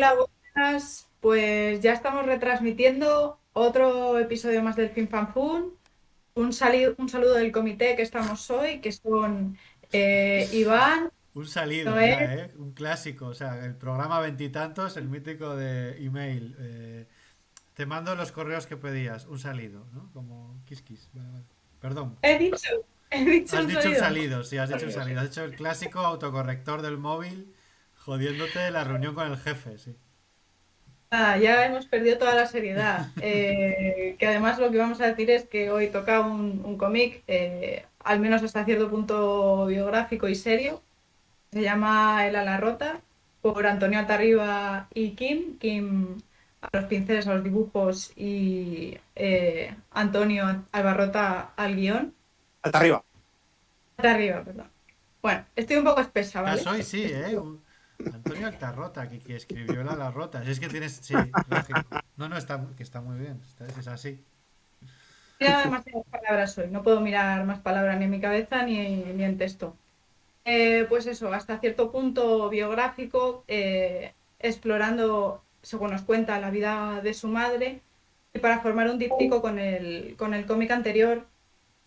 Hola, buenas. Pues ya estamos retransmitiendo otro episodio más del Fin Fan Fun. Un saludo del comité que estamos hoy, que son Iván, Un salido Noé. ya, ¿eh? Un clásico. O sea, el programa veintitantos, el mítico de email. Te mando los correos que pedías. Un salido, ¿no? Como Kiss Kiss. Vale, vale. Perdón. He dicho Has un dicho un salido. salido, sí, has dicho un salido. Has hecho el clásico autocorrector del móvil jodiéndote la reunión con el jefe, sí. Ya hemos perdido toda la seriedad. Que además lo que vamos a decir es que hoy toca un cómic, al menos hasta cierto punto biográfico y serio. Se llama El ala rota, por Antonio Altarriba y Kim a los pinceles, a los dibujos y Antonio Albarrota al guión. Hasta arriba. Altarriba, perdón. Bueno, estoy un poco espesa, Ya ¿vale? soy, sí, ¿eh? Antonio Altarrota, que escribió la Rota. Si es que tienes, sí, lógico. No, no, que está muy bien. Es así. Mira demasiadas palabras hoy, no puedo mirar más palabras ni en mi cabeza ni en texto. Pues eso, hasta cierto punto biográfico, explorando, según nos cuenta, la vida de su madre, y para formar un díptico con el cómic anterior,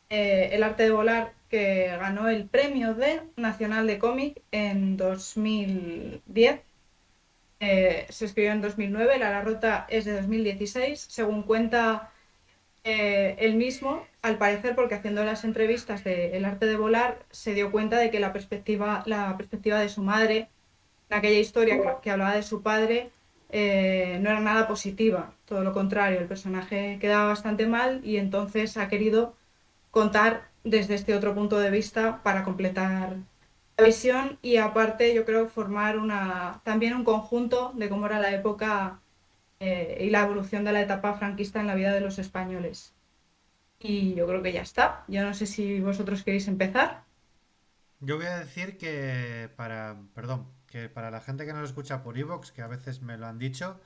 El arte de volar, que ganó el premio de Nacional de Cómic en 2010. Se escribió en 2009, La Rota es de 2016, según cuenta él mismo, al parecer, porque haciendo las entrevistas de El arte de volar, se dio cuenta de que la perspectiva de su madre, en aquella historia que hablaba de su padre, no era nada positiva, todo lo contrario, el personaje quedaba bastante mal y entonces ha querido contar desde este otro punto de vista para completar la visión y aparte yo creo formar también un conjunto de cómo era la época y la evolución de la etapa franquista en la vida de los españoles. Y yo creo que ya está. Yo no sé si vosotros queréis empezar. Yo voy a decir perdón, que para la gente que nos escucha por iVoox, que a veces me lo han dicho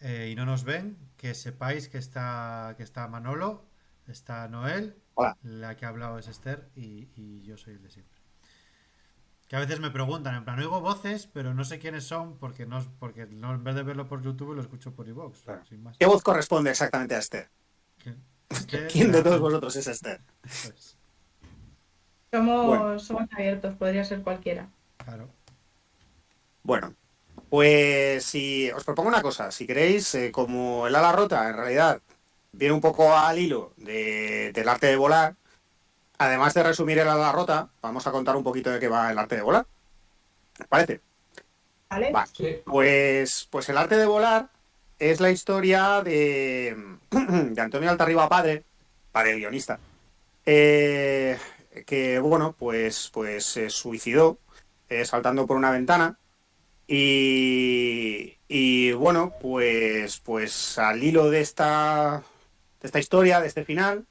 y no nos ven, que sepáis que está Manolo, está Noel, Hola. la que ha hablado es Esther y yo soy el de siempre. Que a veces me preguntan, en plan, oigo voces, pero no sé quiénes son porque no, en vez de verlo por YouTube lo escucho por iVoox, Claro. sin más. ¿Qué voz corresponde exactamente a Esther? Que Esther, ¿Quién de todos vosotros es Esther? eso es, Bueno, Somos abiertos, podría ser cualquiera. claro. bueno. Pues si os propongo una cosa, si queréis, como el ala rota en realidad viene un poco al hilo del arte de volar, además de resumir el ala rota, vamos a contar un poquito de qué va el arte de volar. ¿Os parece? ¿Vale? Va. Sí. Pues el arte de volar es la historia de Antonio Altarriba padre guionista, eh, que bueno, pues se suicidó saltando por una ventana y bueno, pues al hilo de esta historia, de este final,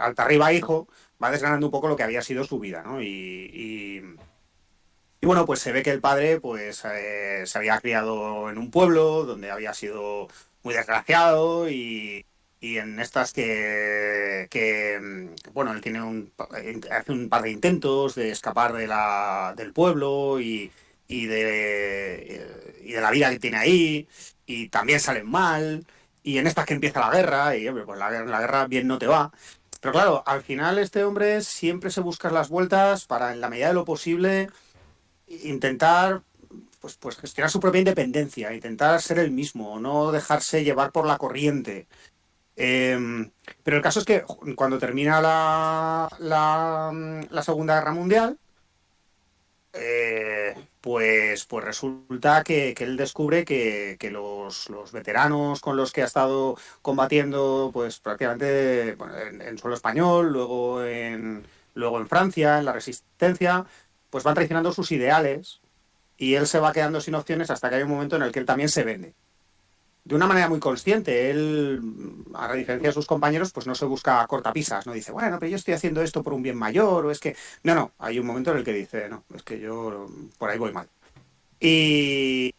Altarriba hijo va desgranando un poco lo que había sido su vida, ¿no? Y bueno, pues se ve que el padre se había criado en un pueblo donde había sido muy desgraciado y en estas bueno, él hace un par de intentos de escapar del pueblo y de la vida que tiene ahí y también salen mal y en estas que empieza la guerra y hombre, pues la guerra bien no te va. Pero claro, al final este hombre siempre se busca las vueltas para, en la medida de lo posible, intentar pues gestionar su propia independencia, intentar ser el mismo, no dejarse llevar por la corriente. Eh, pero el caso es que cuando termina la Segunda Guerra Mundial, pues resulta que él descubre que los veteranos con los que ha estado combatiendo, pues prácticamente bueno, en suelo español, luego en Francia, en la Resistencia, pues van traicionando sus ideales y él se va quedando sin opciones hasta que hay un momento en el que él también se vende. De una manera muy consciente, él, a diferencia de sus compañeros, pues no se busca cortapisas, no dice, bueno, pero yo estoy haciendo esto por un bien mayor, o es que... No, no, hay un momento en el que dice, no, es que yo por ahí voy mal. Y,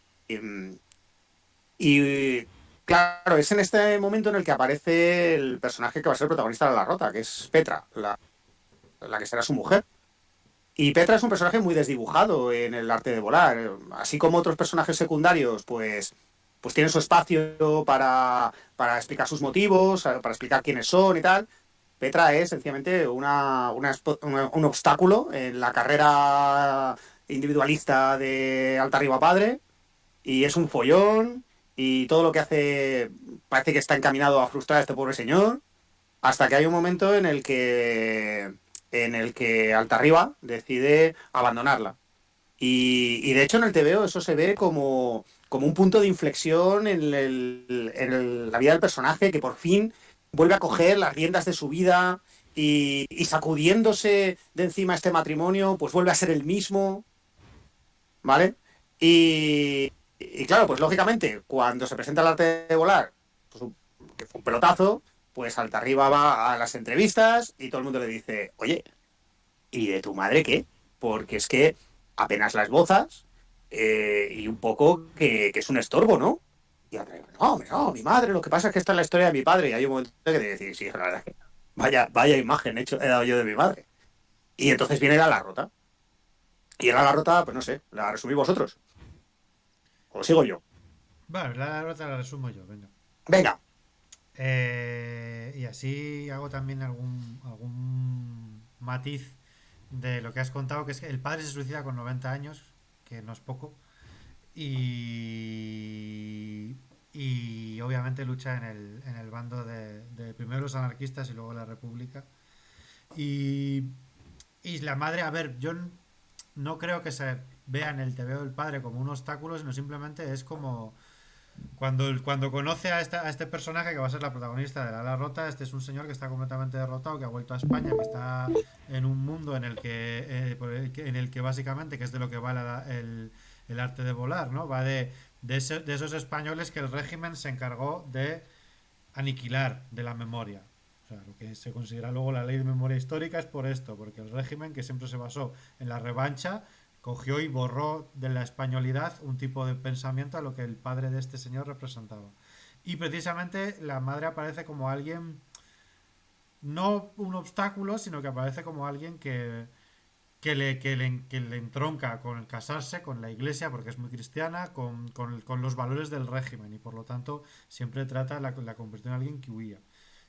y claro, es en este momento en el que aparece el personaje que va a ser el protagonista de La Rota, que es Petra, la que será su mujer. Y Petra es un personaje muy desdibujado en el arte de volar. Así como otros personajes secundarios, pues tienen su espacio para explicar sus motivos, para explicar quiénes son y tal. Petra es sencillamente un obstáculo en la carrera individualista de Alta Riba Padre y es un follón y todo lo que hace parece que está encaminado a frustrar a este pobre señor hasta que hay un momento en el que Altarriba decide abandonarla. Y de hecho en el TVO eso se ve como un punto de inflexión en la vida del personaje que por fin vuelve a coger las riendas de su vida y sacudiéndose de encima este matrimonio, pues vuelve a ser el mismo, ¿vale? Y claro, pues lógicamente, cuando se presenta el arte de volar, pues, que fue un pelotazo, pues Altarriba va a las entrevistas y todo el mundo le dice, oye, ¿y de tu madre qué? Porque es que apenas las bozas y un poco que es un estorbo, ¿no? Y Altarriba, no, hombre, no, mi madre, lo que pasa es que esta es la historia de mi padre y hay un momento que te decir, sí, la verdad es que vaya imagen he dado yo de mi madre. Y entonces viene la rota. Y era la rota, pues no sé, la resumí vosotros. O sigo yo. Bueno, la otra la resumo yo, venga. Venga. Y así hago también algún matiz de lo que has contado, que es que el padre se suicida con 90 años, que no es poco, y, y obviamente lucha en el bando de primero los anarquistas y luego la república. Y, y la madre, a ver, yo no creo que se vea en el TVO del padre como un obstáculo, sino simplemente es como cuando conoce a este personaje que va a ser la protagonista de La Ala Rota. Este es un señor que está completamente derrotado, que ha vuelto a España, que está en un mundo en el que básicamente, que es de lo que va el arte de volar, ¿no? Va de esos españoles que el régimen se encargó de aniquilar de la memoria. O sea, lo que se considera luego la ley de memoria histórica es por esto, porque el régimen, que siempre se basó en la revancha, cogió y borró de la españolidad un tipo de pensamiento a lo que el padre de este señor representaba. Y precisamente la madre aparece como alguien, no un obstáculo, sino que aparece como alguien que le entronca con el casarse, con la iglesia, porque es muy cristiana, con los valores del régimen y por lo tanto siempre trata la convirtió en alguien que huía,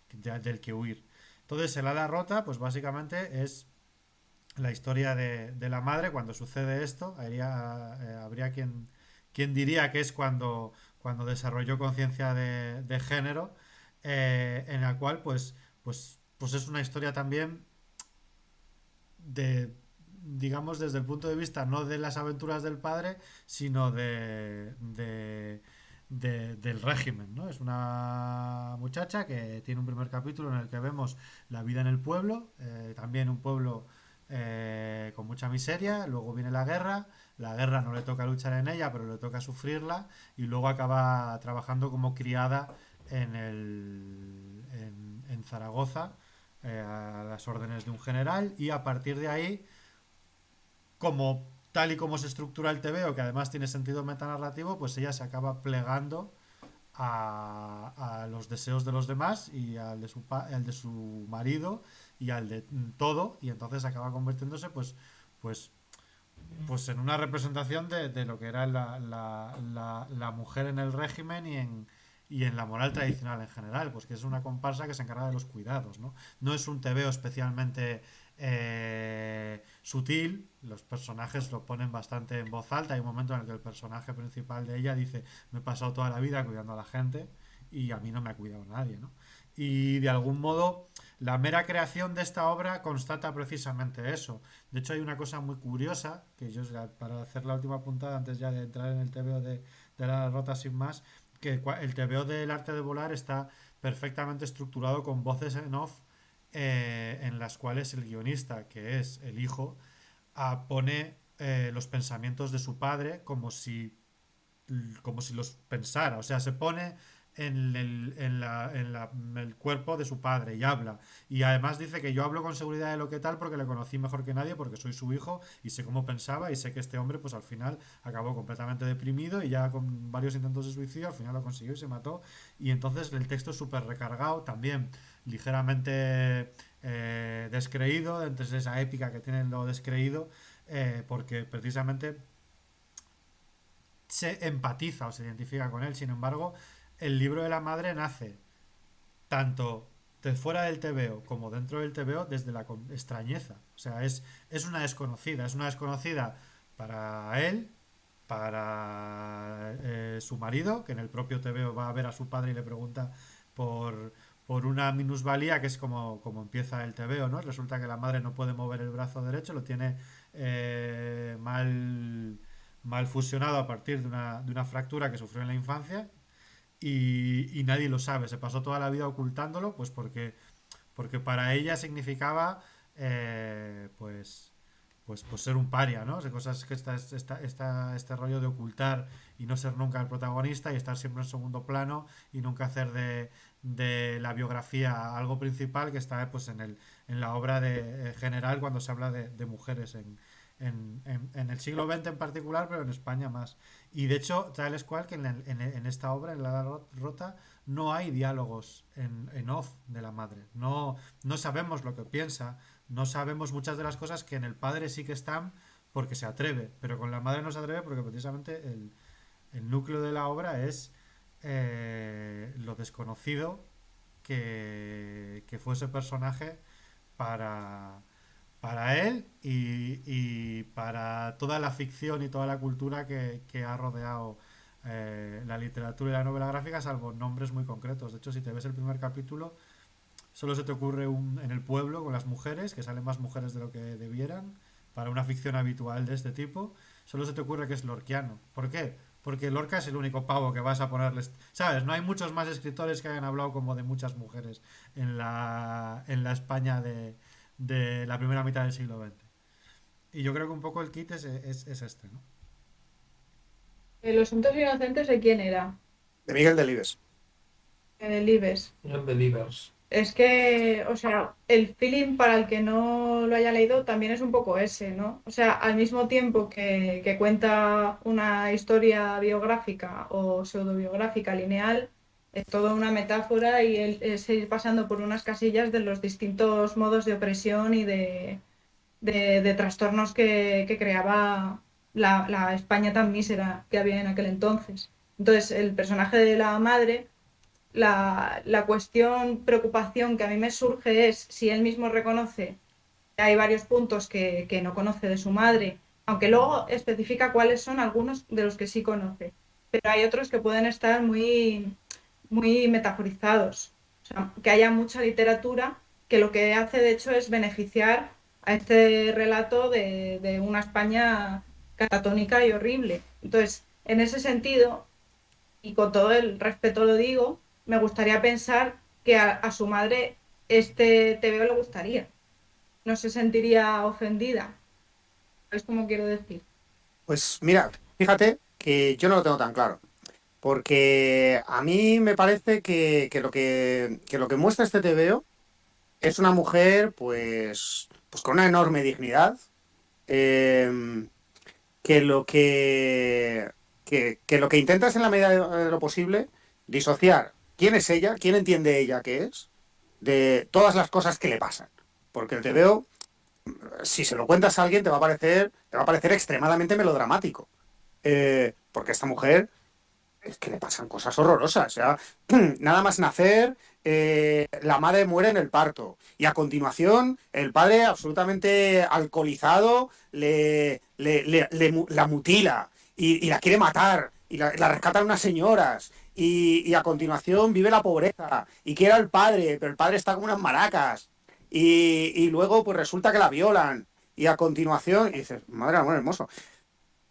del que huir. Entonces el ala rota, pues básicamente es la historia de la madre cuando sucede esto. Habría quien diría que es cuando desarrolló conciencia de género, en la cual pues es una historia también de, digamos, desde el punto de vista no de las aventuras del padre, sino del régimen, ¿no? Es una muchacha que tiene un primer capítulo en el que vemos la vida en el pueblo, también un pueblo con mucha miseria. Luego viene la guerra no le toca luchar en ella, pero le toca sufrirla, y luego acaba trabajando como criada en Zaragoza, a las órdenes de un general, y a partir de ahí, como tal y como se estructura el TVO, que además tiene sentido metanarrativo, pues ella se acaba plegando a los deseos de los demás y al de su marido y al de todo, y entonces acaba convirtiéndose pues, pues en una representación de lo que era la mujer en el régimen y en la moral tradicional en general, pues que es una comparsa que se encarga de los cuidados, ¿no? No es un tebeo especialmente sutil. Los personajes lo ponen bastante en voz alta. Hay un momento en el que el personaje principal de ella dice: me he pasado toda la vida cuidando a la gente y a mí no me ha cuidado nadie, ¿no? Y de algún modo la mera creación de esta obra constata precisamente eso. De hecho hay una cosa muy curiosa, que yo, para hacer la última puntada antes ya de entrar en el TVO de la rota sin más, que el TVO del arte de volar está perfectamente estructurado con voces en off, en las cuales el guionista, que es el hijo, pone los pensamientos de su padre como si los pensara. O sea, se pone en el cuerpo de su padre y habla. Y además dice que yo hablo con seguridad de lo que tal porque le conocí mejor que nadie, porque soy su hijo y sé cómo pensaba y sé que este hombre pues al final acabó completamente deprimido y ya con varios intentos de suicidio al final lo consiguió y se mató. Y entonces el texto es súper recargado, también ligeramente descreído, entonces esa épica que tiene lo descreído, porque precisamente se empatiza o se identifica con él. Sin embargo, el libro de la madre nace tanto de fuera del TVO como dentro del TVO desde la extrañeza. O sea, es una desconocida para él, para su marido, que en el propio TVO va a ver a su padre y le pregunta por, por una minusvalía, que es como empieza el TVO, ¿no? Resulta que la madre no puede mover el brazo derecho, lo tiene mal fusionado a partir de una fractura que sufrió en la infancia y nadie lo sabe. Se pasó toda la vida ocultándolo, pues porque para ella significaba pues ser un paria, ¿no? O sea, cosas que este rollo de ocultar y no ser nunca el protagonista y estar siempre en segundo plano y nunca hacer de la biografía algo principal que está pues en la obra general cuando se habla de mujeres en el siglo XX en particular, pero en España más. Y de hecho, tal es cual que en esta obra, en La Edad Rota, no hay diálogos en off de la madre. No sabemos lo que piensa, no sabemos muchas de las cosas que en el padre sí que están porque se atreve, pero con la madre no se atreve porque precisamente el núcleo de la obra es lo desconocido que fue ese personaje para, para él y para toda la ficción y toda la cultura que ha rodeado la literatura y la novela gráfica, salvo nombres muy concretos. De hecho, si te ves el primer capítulo, solo se te ocurre en el pueblo con las mujeres, que salen más mujeres de lo que debieran, para una ficción habitual de este tipo. Solo se te ocurre que es lorquiano. ¿Por qué? Porque Lorca es el único pavo que vas a ponerles. ¿Sabes? No hay muchos más escritores que hayan hablado como de muchas mujeres en la España de la primera mitad del siglo XX. Y yo creo que un poco el kit es este, ¿no? Los Santos Inocentes, ¿de quién era? De Miguel Delibes. Libes. Young Believers. Es que, o sea, el feeling para el que no lo haya leído también es un poco ese, ¿no? O sea, al mismo tiempo que cuenta una historia biográfica o pseudobiográfica lineal, es toda una metáfora y es ir pasando por unas casillas de los distintos modos de opresión y de trastornos que creaba la España tan mísera que había en aquel entonces. Entonces, el personaje de la madre, la cuestión, preocupación que a mí me surge es si él mismo reconoce que hay varios puntos que no conoce de su madre, aunque luego especifica cuáles son algunos de los que sí conoce, pero hay otros que pueden estar muy, muy metaforizados. O sea, que haya mucha literatura que lo que hace de hecho es beneficiar a este relato de una España catatónica y horrible. Entonces, en ese sentido, y con todo el respeto lo digo, me gustaría pensar que a su madre este TVO le gustaría. No se sentiría ofendida. Es como quiero decir. Pues mira, fíjate que yo no lo tengo tan claro. Porque a mí me parece que lo que muestra este TVO es una mujer, pues con una enorme dignidad, eh, que lo que intenta es en la medida de lo posible disociar quién es ella, quién entiende ella que es, de todas las cosas que le pasan. Porque el TVO, si se lo cuentas a alguien, te va a parecer extremadamente melodramático. Porque esta mujer es que le pasan cosas horrorosas. O sea, nada más nacer, la madre muere en el parto. Y a continuación, el padre, absolutamente alcoholizado, la mutila y la quiere matar. Y la rescatan unas señoras. Y a continuación vive la pobreza. Y quiere al padre, pero el padre está como unas maracas. Y luego, pues resulta que la violan. Y a continuación, y dices, madre amor hermoso.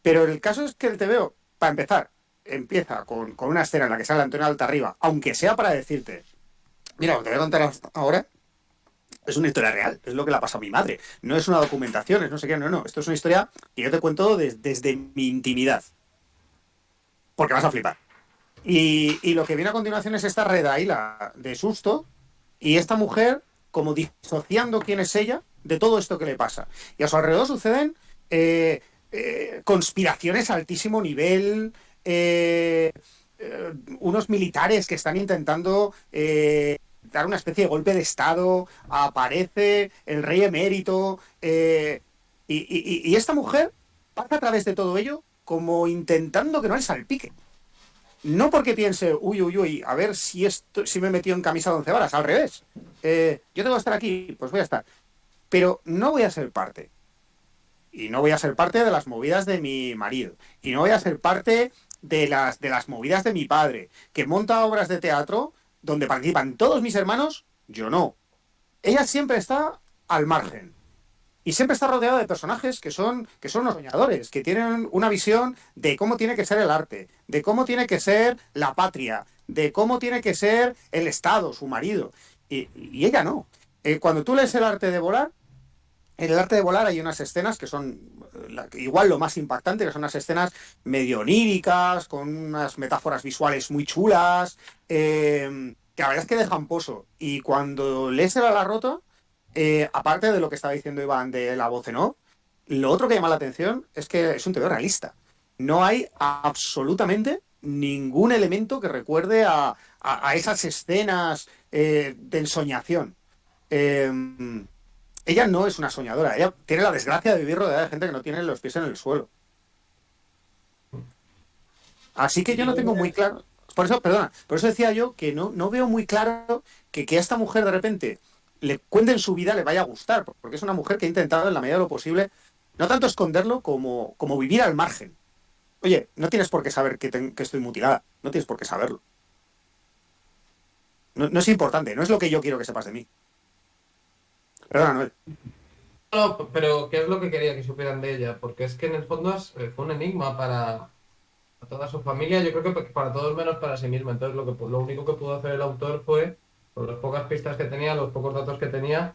Pero el caso es que el TVO, para empezar, empieza con una escena en la que sale Antonio Altarriba, aunque sea para decirte, mira, lo que te voy a contar ahora es una historia real, es lo que le ha pasado a mi madre. No es una documentación, es no sé qué, no. Esto es una historia que yo te cuento desde mi intimidad, porque vas a flipar. Y lo que viene a continuación es esta redaíla de susto y esta mujer como disociando quién es ella de todo esto que le pasa. Y a su alrededor suceden conspiraciones a altísimo nivel, unos militares que están intentando dar una especie de golpe de estado, aparece el rey emérito, y esta mujer pasa a través de todo ello como intentando que no le salpique. No porque piense, uy, uy, uy, a ver si me he metido en camisa de once varas, al revés. Yo tengo que estar aquí, pues voy a estar. Pero no voy a ser parte. Y no voy a ser parte de las movidas de mi marido. Y no voy a ser parte de las movidas de mi padre, que monta obras de teatro donde participan todos mis hermanos, yo no. Ella siempre está al margen. Y siempre está rodeada de personajes que son unos soñadores, que tienen una visión de cómo tiene que ser el arte, de cómo tiene que ser la patria, de cómo tiene que ser el Estado, su marido. Y ella no. Cuando tú lees el arte de volar, en el arte de volar hay unas escenas que son igual lo más impactante, que son unas escenas medio oníricas, con unas metáforas visuales muy chulas, que la verdad es que dejan pozo. Y cuando lees el Alarroto, aparte de lo que estaba diciendo Iván de la voz en off, lo otro que llama la atención es que es un TVO realista. No hay absolutamente ningún elemento que recuerde a esas escenas de ensoñación. Eh, Ella no es una soñadora, ella tiene la desgracia de vivir rodeada de gente que no tiene los pies en el suelo. Así que yo no tengo muy claro. Por eso, perdona, por eso decía yo que no veo muy claro que a esta mujer de repente le cuenten su vida le vaya a gustar, porque es una mujer que ha intentado en la medida de lo posible no tanto esconderlo como vivir al margen. Oye, no tienes por qué saber que estoy mutilada, no tienes por qué saberlo. No es importante, no es lo que yo quiero que sepas de mí. Perdona, Noel. No, pero ¿qué es lo que quería que supieran de ella? Porque es que en el fondo fue un enigma para toda su familia, yo creo que para todos menos para sí misma. Entonces lo único que pudo hacer el autor fue, con las pocas pistas que tenía, los pocos datos que tenía,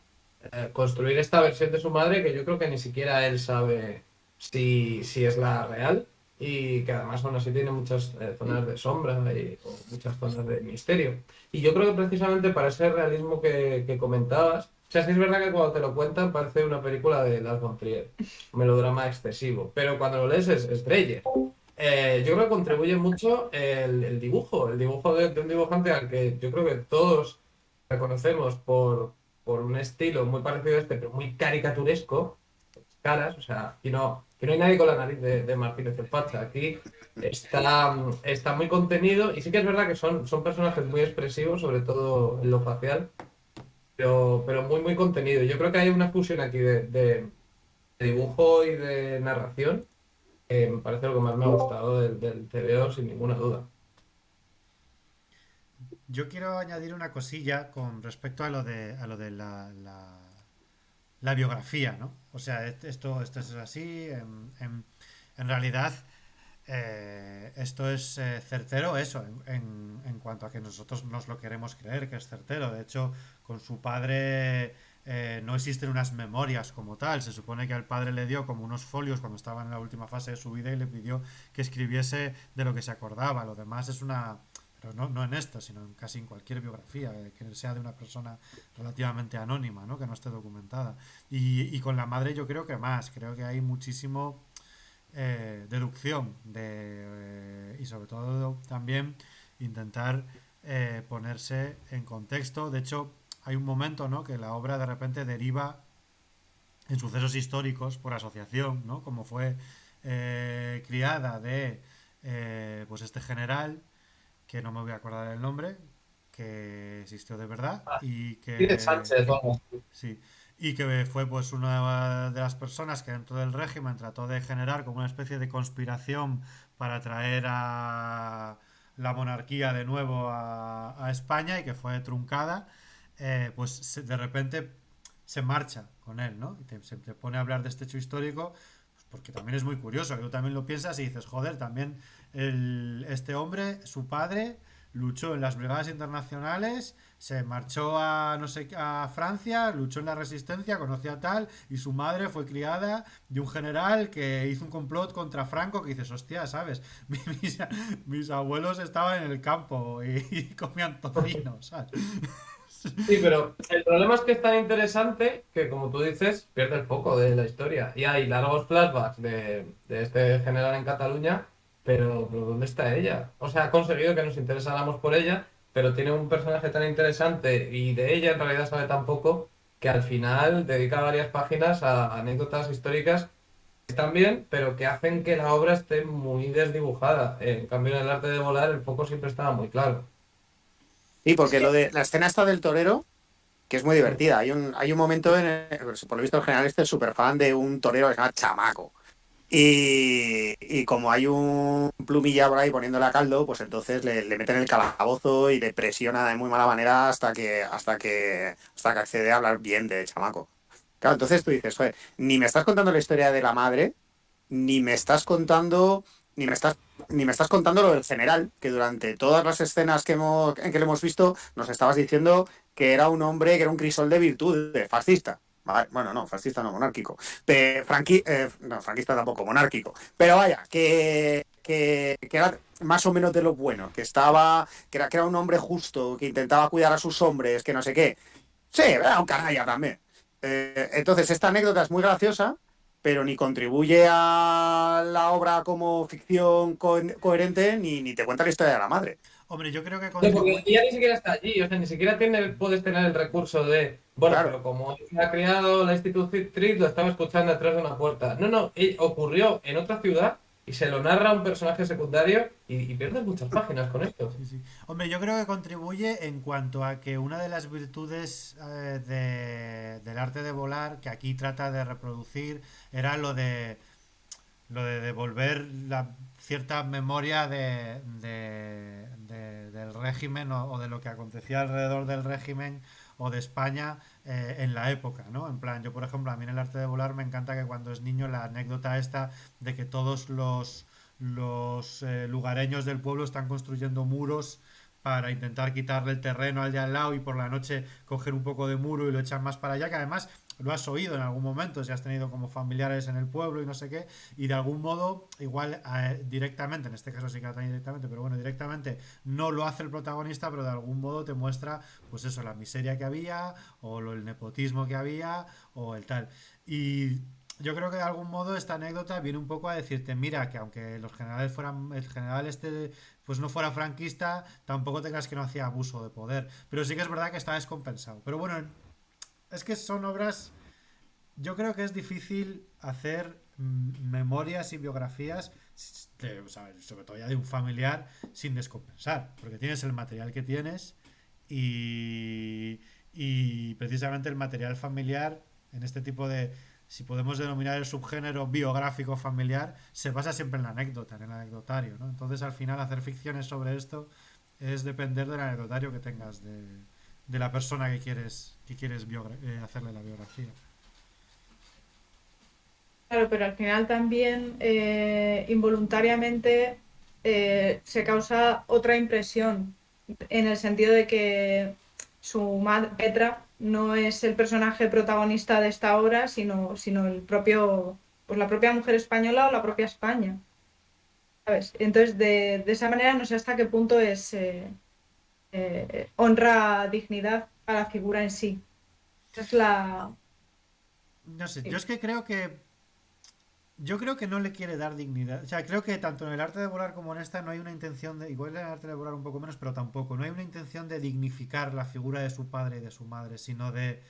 construir esta versión de su madre que yo creo que ni siquiera él sabe si es la real y que además aún así tiene muchas zonas de sombra o muchas zonas de misterio. Y yo creo que precisamente para ese realismo que comentabas, o sea, sí es verdad que cuando te lo cuentan parece una película de Lars von Trier, un melodrama excesivo, pero cuando lo lees es Dreyer. Yo creo que contribuye mucho el dibujo de un dibujante al que yo creo que todos reconocemos por un estilo muy parecido a este, pero muy caricaturesco, caras, o sea, aquí no hay nadie con la nariz de Martínez el Facha, aquí está muy contenido y sí que es verdad que son personajes muy expresivos, sobre todo en lo facial, pero muy, muy contenido. Yo creo que hay una fusión aquí de dibujo y de narración que me parece lo que más me ha gustado del TVO, sin ninguna duda. Yo quiero añadir una cosilla con respecto a lo de la biografía, ¿no? O sea, esto es así. En realidad, esto es certero, eso, en cuanto a que nosotros nos lo queremos creer, que es certero. De hecho, con su padre no existen unas memorias como tal. Se supone que al padre le dio como unos folios cuando estaba en la última fase de su vida y le pidió que escribiese de lo que se acordaba. Lo demás es una... Pero no en esto, sino casi en cualquier biografía, que sea de una persona relativamente anónima, ¿no? Que no esté documentada. Y con la madre yo creo que más, creo que hay muchísimo deducción y sobre todo también intentar ponerse en contexto. De hecho, hay un momento, ¿no? Que la obra de repente deriva en sucesos históricos por asociación, ¿no? Como fue criada de pues este general, que no me voy a acordar el nombre, que existió de verdad y Y de que Sánchez, vamos. sí, y que fue pues una de las personas que dentro del régimen trató de generar como una especie de conspiración para traer a la monarquía de nuevo a España y que fue truncada. Pues de repente se marcha con él, ¿no? Y se te pone a hablar de este hecho histórico, pues porque también es muy curioso, que tú también lo piensas y dices, joder, también este hombre, su padre, luchó en las brigadas internacionales, se marchó a no sé a Francia, luchó en la resistencia, conoció a tal, y su madre fue criada de un general que hizo un complot contra Franco, que dices, hostia, ¿sabes? Mis abuelos estaban en el campo y comían tocino, ¿sabes? Sí, pero el problema es que es tan interesante que, como tú dices, pierde el foco de la historia. Y hay largos flashbacks de este general en Cataluña, pero ¿dónde está ella? O sea, ha conseguido que nos interesáramos por ella pero tiene un personaje tan interesante y de ella en realidad sabe tan poco que al final dedica varias páginas a anécdotas históricas que están bien, pero que hacen que la obra esté muy desdibujada. En cambio, en el arte de volar el foco siempre estaba muy claro. Sí, Es porque que lo de la escena esta del torero, que es muy Mm. divertida. Hay un momento pues, por lo visto, el general este es súper fan de un torero que se llama Chamaco. Y como hay un plumilla por ahí poniéndole a caldo, pues entonces le meten el calabozo y le presiona de muy mala manera hasta que accede a hablar bien de Chamaco. Claro, entonces tú dices, joder, ni me estás contando la historia de la madre, ni me estás contando, ni me estás, ni me estás contando lo del general, que durante todas las escenas en que lo hemos visto, nos estabas diciendo que era un hombre, que era un crisol de virtudes, fascista. Vale, bueno, no, fascista no, monárquico. No, franquista tampoco, monárquico. Pero vaya, que era más o menos de lo bueno, que era un hombre justo, que intentaba cuidar a sus hombres, que no sé qué. Sí, era un canalla también. Entonces, esta anécdota es muy graciosa, pero ni contribuye a la obra como ficción coherente, ni te cuenta la historia de la madre. Hombre, yo creo que No, porque contribuye. ella ni siquiera está allí, o sea, ni siquiera puedes tener el recurso de, bueno, Claro. pero como se ha creado la institutriz, lo estaba escuchando detrás de una puerta. No, no, ocurrió en otra ciudad y se lo narra un personaje secundario y pierdes muchas páginas con esto. Sí, sí. Hombre, yo creo que contribuye en cuanto a que una de las virtudes del arte de volar, que aquí trata de reproducir, era lo de devolver la cierta memoria del régimen o de lo que acontecía alrededor del régimen o de España en la época, ¿no? En plan, yo por ejemplo, a mí en el arte de volar me encanta que cuando es niño la anécdota esta de que todos los lugareños del pueblo están construyendo muros para intentar quitarle el terreno al de al lado y por la noche coger un poco de muro y lo echan más para allá, que además lo has oído en algún momento, si has tenido como familiares en el pueblo y no sé qué, y de algún modo, igual directamente, en este caso sí que tan directamente, pero bueno, directamente no lo hace el protagonista, pero de algún modo te muestra, pues eso, la miseria que había, o el nepotismo que había, o el tal. Y yo creo que de algún modo esta anécdota viene un poco a decirte, mira, que aunque los generales fueran, el general este pues no fuera franquista, tampoco tengas que no hacía abuso de poder. Pero sí que es verdad que está descompensado. Pero bueno, es que son obras. Yo creo que es difícil hacer memorias y biografías, o sea, sobre todo ya de un familiar, sin descompensar. Porque tienes el material que tienes y precisamente el material familiar en este tipo de, si podemos denominar el subgénero biográfico familiar, se basa siempre en la anécdota, en el anecdotario, ¿no? Entonces al final hacer ficciones sobre esto es depender del anecdotario que tengas de la persona que quieres hacerle la biografía. claro, pero al final también involuntariamente se causa otra impresión, en el sentido de que su madre, Petra, no es el personaje protagonista de esta obra, sino el propio, pues la propia mujer española o la propia España, ¿sabes? Entonces, de esa manera no sé hasta qué punto es honra, dignidad a la figura en sí. Esa es la... No sé, yo sí. es que yo creo que no le quiere dar dignidad. O sea, creo que tanto en el arte de volar como en esta no hay una intención de, igual en el arte de volar un poco menos, pero tampoco, no hay una intención de dignificar la figura de su padre y de su madre, sino de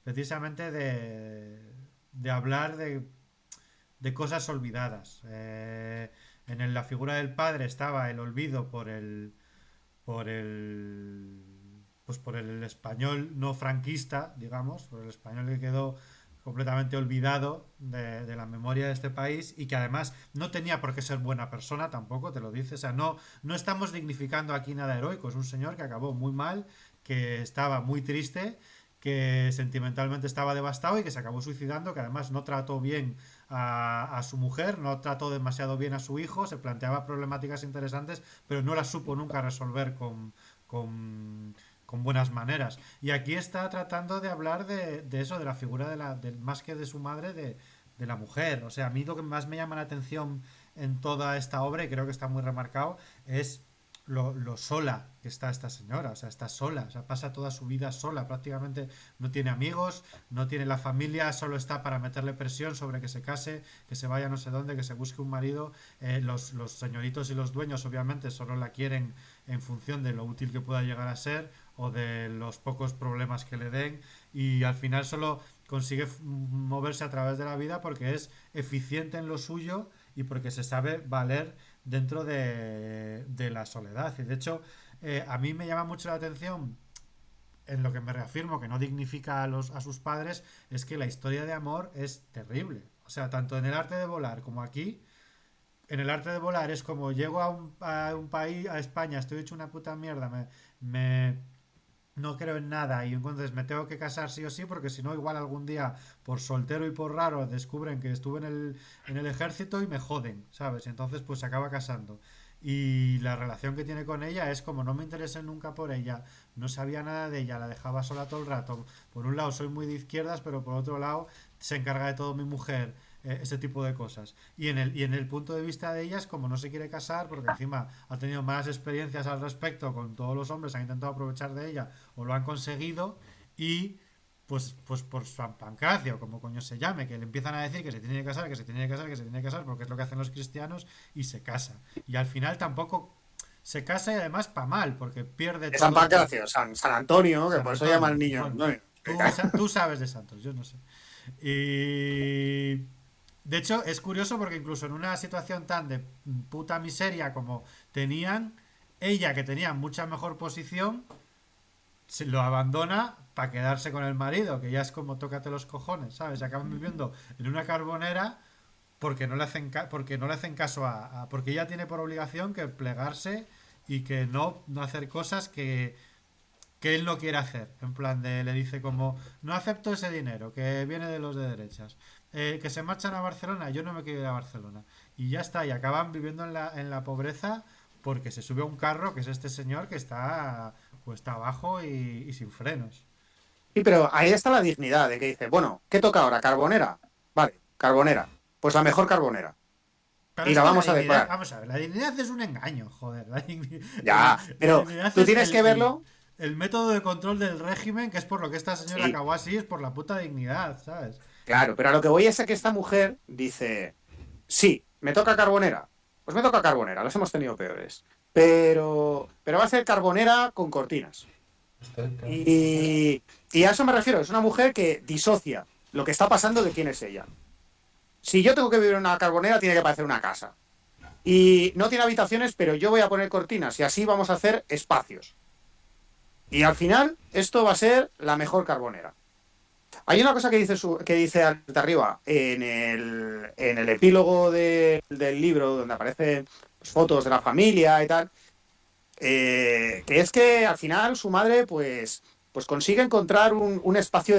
precisamente de hablar de cosas olvidadas. La figura del padre estaba el olvido por el, pues por el español no franquista, digamos, por el español que quedó completamente olvidado de la memoria de este país y que además no tenía por qué ser buena persona tampoco, te lo dice, o sea, no estamos dignificando aquí nada heroico, es un señor que acabó muy mal, que estaba muy triste, que sentimentalmente estaba devastado y que se acabó suicidando, que además no trató bien a su mujer, no trató demasiado bien a su hijo, se planteaba problemáticas interesantes, pero no las supo nunca resolver con buenas maneras. Y aquí está tratando de hablar de eso, de la figura más que de su madre, de la mujer. O sea, a mí lo que más me llama la atención en toda esta obra, y creo que está muy remarcado, es lo sola que está esta señora, o sea, está sola, o sea, pasa toda su vida sola, prácticamente no tiene amigos, no tiene la familia, solo está para meterle presión sobre que se case, que se vaya no sé dónde, que se busque un marido. Los señoritos y los dueños obviamente solo la quieren en función de lo útil que pueda llegar a ser o de los pocos problemas que le den, y al final solo consigue moverse a través de la vida porque es eficiente en lo suyo y porque se sabe valer dentro de la soledad. Y de hecho, a mí me llama mucho la atención, en lo que me reafirmo, que no dignifica a sus padres, es que la historia de amor es terrible. O sea, tanto en el arte de volar como aquí, en el arte de volar es como llego a un país, a España, estoy hecho una puta mierda, me no creo en nada y entonces me tengo que casar sí o sí porque si no igual algún día por soltero y por raro descubren que estuve en el ejército y me joden, ¿sabes? Y entonces pues se acaba casando. Y la relación que tiene con ella es como no me interesé nunca por ella, no sabía nada de ella, la dejaba sola todo el rato. Por un lado soy muy de izquierdas, pero por otro lado se encarga de todo mi mujer, ese tipo de cosas. Y en el punto de vista de ellas, como no se quiere casar, porque encima ha tenido malas experiencias al respecto con todos los hombres, han intentado aprovechar de ella o lo han conseguido, y pues por su pancracio, como coño se llame, que le empiezan a decir que se tiene que casar, que se tiene que casar, que se tiene que casar, porque es lo que hacen los cristianos, y se casa. Y al final tampoco se casa, y además pa' mal, porque pierde De San todo. Pancracio, San Antonio, que San por eso llama al Antonio. niño Bueno, Antonio. tú sabes de santos, yo no sé. Y de hecho es curioso porque incluso en una situación tan de puta miseria como tenían, ella que tenía mucha mejor posición, se lo abandona para quedarse con el marido, que ya es como tócate los cojones, ¿sabes? Acaban viviendo en una carbonera porque no le hacen caso porque ella tiene por obligación que plegarse y que no hacer cosas que él no quiere hacer. En plan le dice como, no acepto ese dinero que viene de los de derechas. Que se marchan a Barcelona, yo no me quiero ir a Barcelona. Y ya está, y acaban viviendo en la pobreza porque se sube a un carro, que es este señor que está cuesta abajo y sin frenos. Sí, pero ahí está la dignidad de que dice, bueno, ¿qué toca ahora? ¿Carbonera? Vale, carbonera. Pues la mejor carbonera. Pero Y es la que la vamos a dignidad, decorar. vamos a ver, la dignidad es un engaño, joder. Ya, La pero dignidad tú es tienes que verlo. el método de control del régimen, que es por lo que esta señora Sí, acabó así, es por la puta dignidad, ¿sabes? claro, pero a lo que voy es a que esta mujer dice, sí, me toca carbonera. Pues me toca carbonera, las hemos tenido peores. Pero va a ser carbonera con cortinas. Y a eso me refiero, es una mujer que disocia lo que está pasando de quién es ella. Si yo tengo que vivir en una carbonera, tiene que parecer una casa. Y no tiene habitaciones, pero yo voy a poner cortinas y así vamos a hacer espacios. Y al final, esto va a ser la mejor carbonera. Hay una cosa que dice de arriba en el epílogo del libro, donde aparecen pues, fotos de la familia y tal, que es que al final su madre pues consigue encontrar un espacio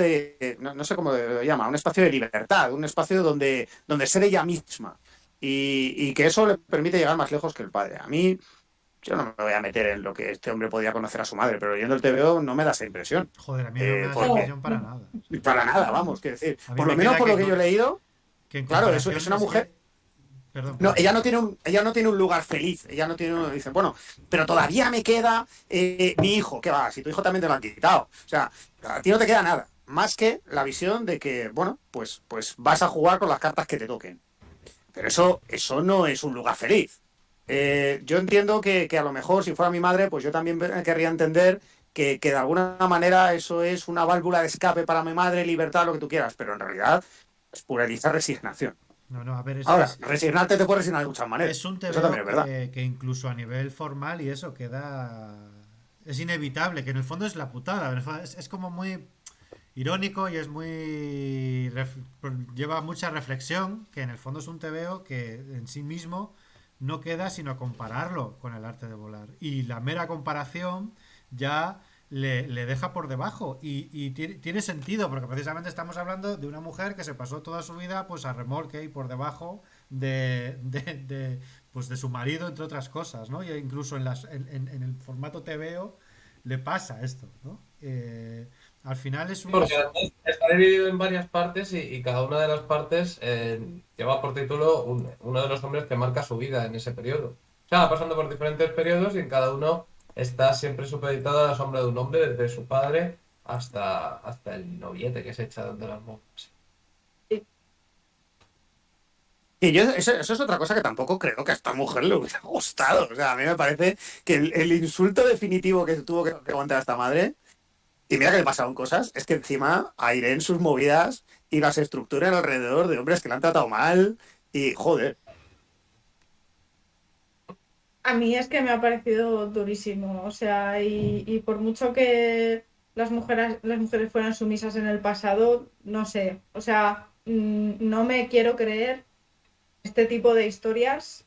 no sé cómo lo llama, un espacio de libertad, un espacio donde ser ella misma. Y que eso le permite llegar más lejos que el padre. A mí, yo no me voy a meter en lo que este hombre podía conocer a su madre, pero leyendo el TVO no me da esa impresión. Joder, a mí no me da esa Porque impresión para nada. para nada, vamos, quiero decir, A mí por lo me menos queda por que, lo que yo he leído, que en claro, es comparación una es mujer. que... Perdón, No, perdón. ella no tiene un lugar feliz, ella no tiene, dicen, bueno, pero todavía me queda mi hijo, ¿qué va? Si tu hijo también te lo han quitado. O sea, a ti no te queda nada, más que la visión de que, bueno, pues vas a jugar con las cartas que te toquen. Pero eso no es un lugar feliz. Yo entiendo que a lo mejor si fuera mi madre, pues yo también querría entender que de alguna manera eso es una válvula de escape para mi madre, libertad, lo que tú quieras, pero en realidad es pura y lisa resignación. No, no, a ver, es, Ahora, es, resignarte te puedes resignar de muchas maneras. es un Eso también TVO es verdad. que incluso a nivel formal y eso queda... Es inevitable, que en el fondo es la putada. Es como muy irónico y es muy... lleva mucha reflexión, que en el fondo es un TVO que en sí mismo no queda sino compararlo con el arte de volar. Y la mera comparación ya le deja por debajo. Y tiene sentido, porque precisamente estamos hablando de una mujer que se pasó toda su vida pues a remolque y por debajo pues de su marido, entre otras cosas, ¿no? Y incluso en el formato TVO le pasa esto, ¿no? Al final es un... Porque además está dividido en varias partes y cada una de las partes lleva por título uno de los hombres que marca su vida en ese periodo. O sea, va pasando por diferentes periodos y en cada uno está siempre supeditado a la sombra de un hombre, desde su padre hasta el noviete que se echa de las monjas. Y yo, eso es otra cosa que tampoco creo que a esta mujer le hubiera gustado. O sea, a mí me parece que el insulto definitivo que tuvo que aguantar a esta madre, y mira que le pasaron cosas, es que encima aire en sus movidas y las estructuras alrededor de hombres que le han tratado mal. Y joder, A mí es que me ha parecido durísimo, o sea, y por mucho que las mujeres fueran sumisas en el pasado, no sé, o sea, no me quiero creer este tipo de historias,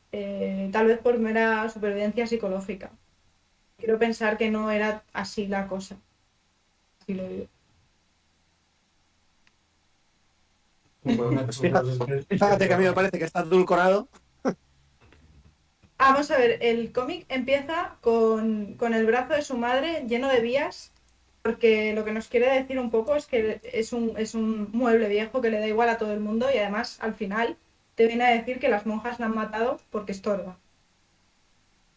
tal vez por mera supervivencia psicológica. Quiero pensar que no era así la cosa, así lo digo. pues Pues es que es fíjate que a mí me horror. parece que está edulcorado. Vamos a ver, el cómic empieza con el brazo de su madre lleno de vías, porque lo que nos quiere decir un poco es que es un mueble viejo que le da igual a todo el mundo y además al final te viene a decir que las monjas la han matado porque estorba.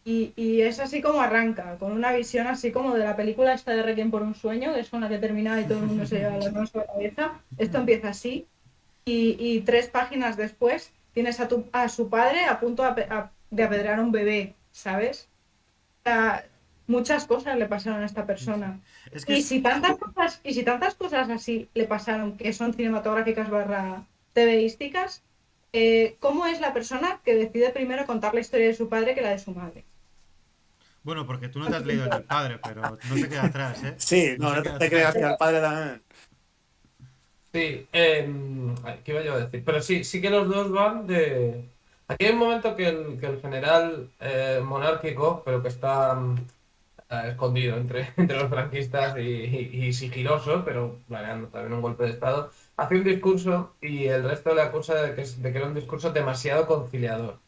Y es así como arranca, con una visión así como de la película esta de Requiem por un sueño, que es con la que termina y todo el mundo se lleva las manos a la cabeza. Esto empieza así y 3 páginas después tienes a su padre a punto de apedrear a un bebé, ¿sabes? O sea, muchas cosas le pasaron a esta persona. Es que Y es, si tantas cosas así le pasaron, que son cinematográficas barra TVísticas, ¿cómo es la persona que decide primero contar la historia de su padre que la de su madre? bueno, porque tú no te has leído el del padre, pero no se queda atrás, ¿eh? Sí, No no, se no queda te creas que atrás. al padre también. Sí, ay, ¿qué iba yo a decir? Pero sí, sí que los dos van de... Aquí hay un momento que el general monárquico, pero que está escondido entre los franquistas y sigiloso, pero planeando también un golpe de Estado, hace un discurso y el resto le acusa de que era un discurso demasiado conciliador.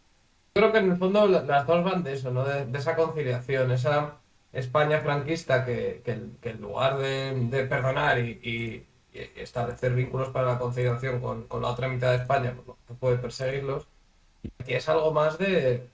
Creo que en el fondo las dos van de eso, ¿no? De esa conciliación, esa España franquista que en lugar de perdonar y establecer vínculos para la conciliación con la otra mitad de España, pues, lo que puede perseguirlos, que es algo más de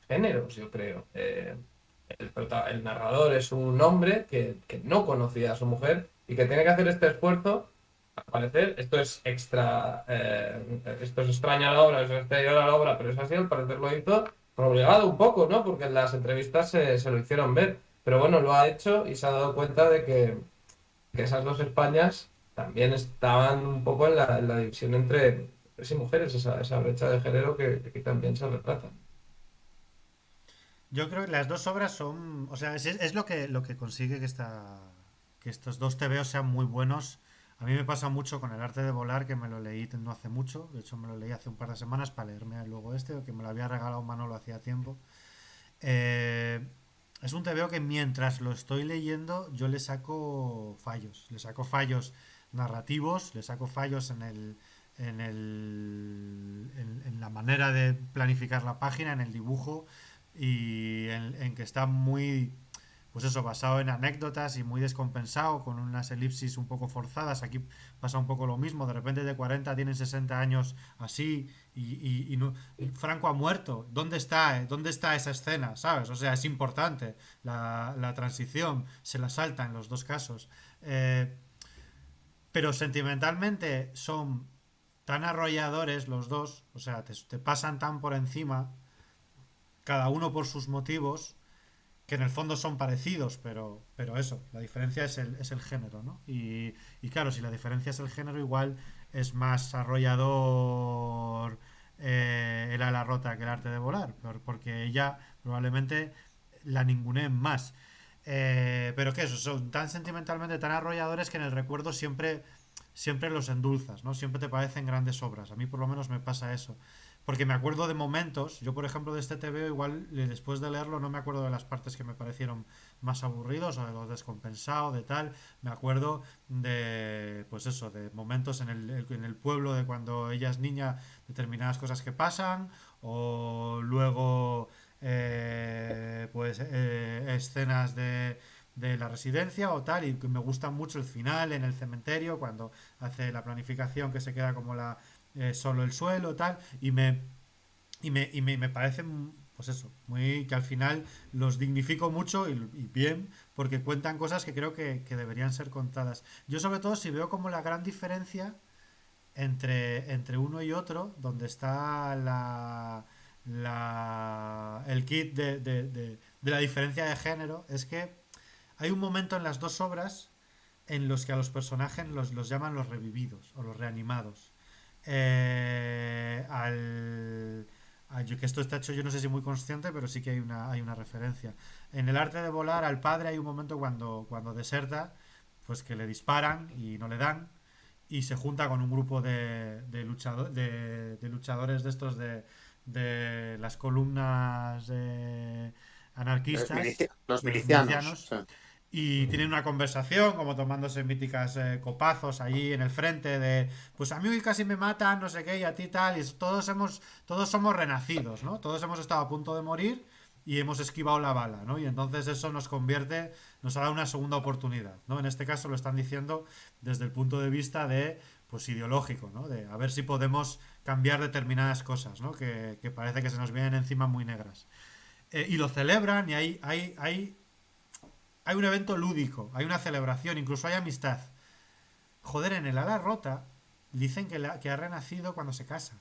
géneros, yo creo. El narrador es un hombre que no conocía a su mujer y que tiene que hacer este esfuerzo. Al parecer, esto es extraño a la obra, es exterior a la obra, pero es así, al parecer lo hizo por obligado un poco, ¿no? Porque en las entrevistas se lo hicieron ver. Pero bueno, lo ha hecho y se ha dado cuenta de que esas dos Españas también estaban un poco en la división entre hombres y mujeres, esa brecha de género que aquí también se retrata. Yo creo que las dos obras son, o sea, es lo que consigue que estos dos tebeos sean muy buenos. A mí me pasa mucho con el arte de volar, que me lo leí no hace mucho, de hecho me lo leí hace un par de semanas para leerme luego este, que me lo había regalado Manolo hacía tiempo. Eh, es un tebeo que mientras lo estoy leyendo yo le saco fallos narrativos, le saco fallos en la manera de planificar la página, en el dibujo y en que está muy, pues eso, basado en anécdotas y muy descompensado, con unas elipsis un poco forzadas. Aquí pasa un poco lo mismo, de repente de 40 tienen 60 años así y no, Franco ha muerto. ¿Dónde está? ¿Dónde está esa escena? ¿Sabes? O sea, es importante. La transición se la salta en los dos casos. Eh, pero sentimentalmente son tan arrolladores los dos, o sea, te pasan tan por encima, cada uno por sus motivos, que en el fondo son parecidos, pero eso, la diferencia es el género, ¿no? Y claro, si la diferencia es el género, igual es más arrollador el ala rota que el arte de volar, porque ella probablemente la ninguneen más. Pero que eso, son tan sentimentalmente tan arrolladores que en el recuerdo siempre los endulzas, ¿no? Siempre te parecen grandes obras. A mí por lo menos me pasa eso. Porque me acuerdo de momentos, yo por ejemplo de este TVO igual después de leerlo no me acuerdo de las partes que me parecieron más aburridos o de lo descompensado, de tal. Me acuerdo de, pues eso, de momentos en el pueblo de cuando ella es niña, determinadas cosas que pasan, o luego escenas de la residencia o tal, y que me gusta mucho el final en el cementerio, cuando hace la planificación que se queda como solo el suelo tal, me parecen pues eso, muy que al final los dignifico mucho y bien, porque cuentan cosas que creo que deberían ser contadas. Yo sobre todo si veo como la gran diferencia entre uno y otro, donde está el kit de la diferencia de género, es que hay un momento en las dos obras en los que a los personajes los llaman los revividos o los reanimados. Que esto está hecho, yo no sé si muy consciente, pero sí que hay una referencia. En el arte de volar, al padre hay un momento cuando deserta, pues que le disparan y no le dan, y se junta con un grupo de luchadores de estos de las columnas anarquistas, Los de los milicianos. milicianos, Sí. y tienen una conversación como tomándose míticas copazos allí en el frente de pues a mí casi me matan, no sé qué, y a ti tal, y todos somos renacidos, ¿no? Todos hemos estado a punto de morir y hemos esquivado la bala, ¿no? Y entonces eso nos ha dado una segunda oportunidad, ¿no? En este caso lo están diciendo desde el punto de vista de pues ideológico, ¿no? De a ver si podemos cambiar determinadas cosas, ¿no? Que parece que se nos vienen encima muy negras. Y lo celebran y hay un evento lúdico, hay una celebración, incluso hay amistad. Joder, en el ala rota dicen que ha renacido cuando se casa.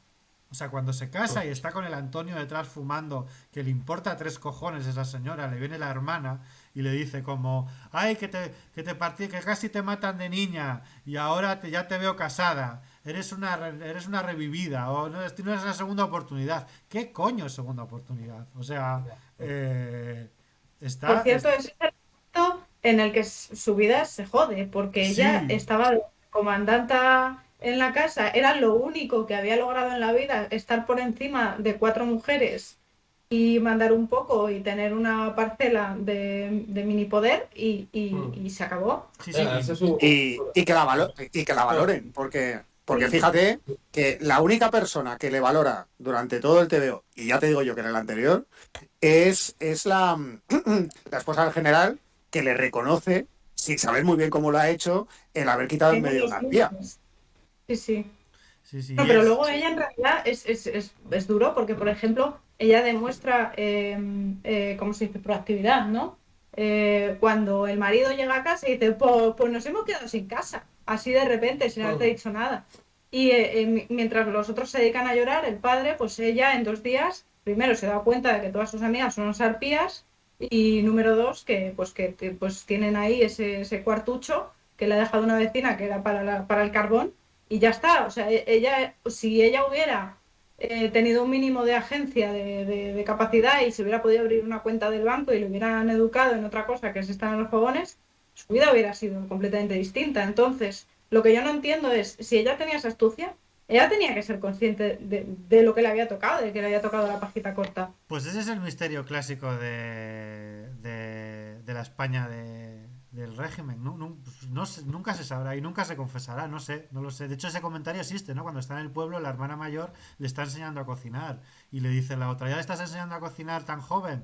O sea, cuando se casa y está con el Antonio detrás fumando, que le importa tres cojones esa señora, le viene la hermana y le dice como, ay, que te partí, que casi te matan de niña y ahora ya te veo casada, eres una revivida, o no, no es la segunda oportunidad. ¿Qué coño es segunda oportunidad? O sea, eh, Por está, cierto, ese es el momento en el que su vida se jode, porque ella sí, estaba de comandanta en la casa, era lo único que había logrado en la vida, estar por encima de 4 mujeres y mandar un poco y tener una parcela de mini poder y se acabó. sí, sí, Ese es su... Y que la valoren, porque Sí, fíjate que la única persona que le valora durante todo el TVO, y ya te digo yo que en el anterior, es la esposa del general que le reconoce, sin saber muy bien cómo lo ha hecho, el haber quitado en tengo medio los una espía. niños. Sí, sí. sí, sí, No, y pero es, luego ella en realidad es duro porque, por ejemplo, ella demuestra, ¿cómo se dice?, proactividad, ¿no? Cuando el marido llega a casa y dice, pues nos hemos quedado sin casa, así de repente, sin haberte dicho nada. Y mientras los otros se dedican a llorar, el padre, pues ella en 2 días, primero se da cuenta de que todas sus amigas son unas arpías y número dos, pues tienen ahí ese cuartucho que le ha dejado una vecina que era para el carbón y ya está. O sea, ella, si ella hubiera tenido un mínimo de agencia, de capacidad y se hubiera podido abrir una cuenta del banco y le hubieran educado en otra cosa que es estar en los fogones, su vida hubiera sido completamente distinta. Entonces, lo que yo no entiendo es, si ella tenía esa astucia, ella tenía que ser consciente de lo que le había tocado, de que le había tocado la pajita corta. pues ese es el misterio clásico de la España del régimen. Pues nunca se sabrá y nunca se confesará, no sé, no lo sé. De hecho, ese comentario existe, ¿no? Cuando está en el pueblo, la hermana mayor le está enseñando a cocinar y le dice la otra, ¿ya le estás enseñando a cocinar tan joven?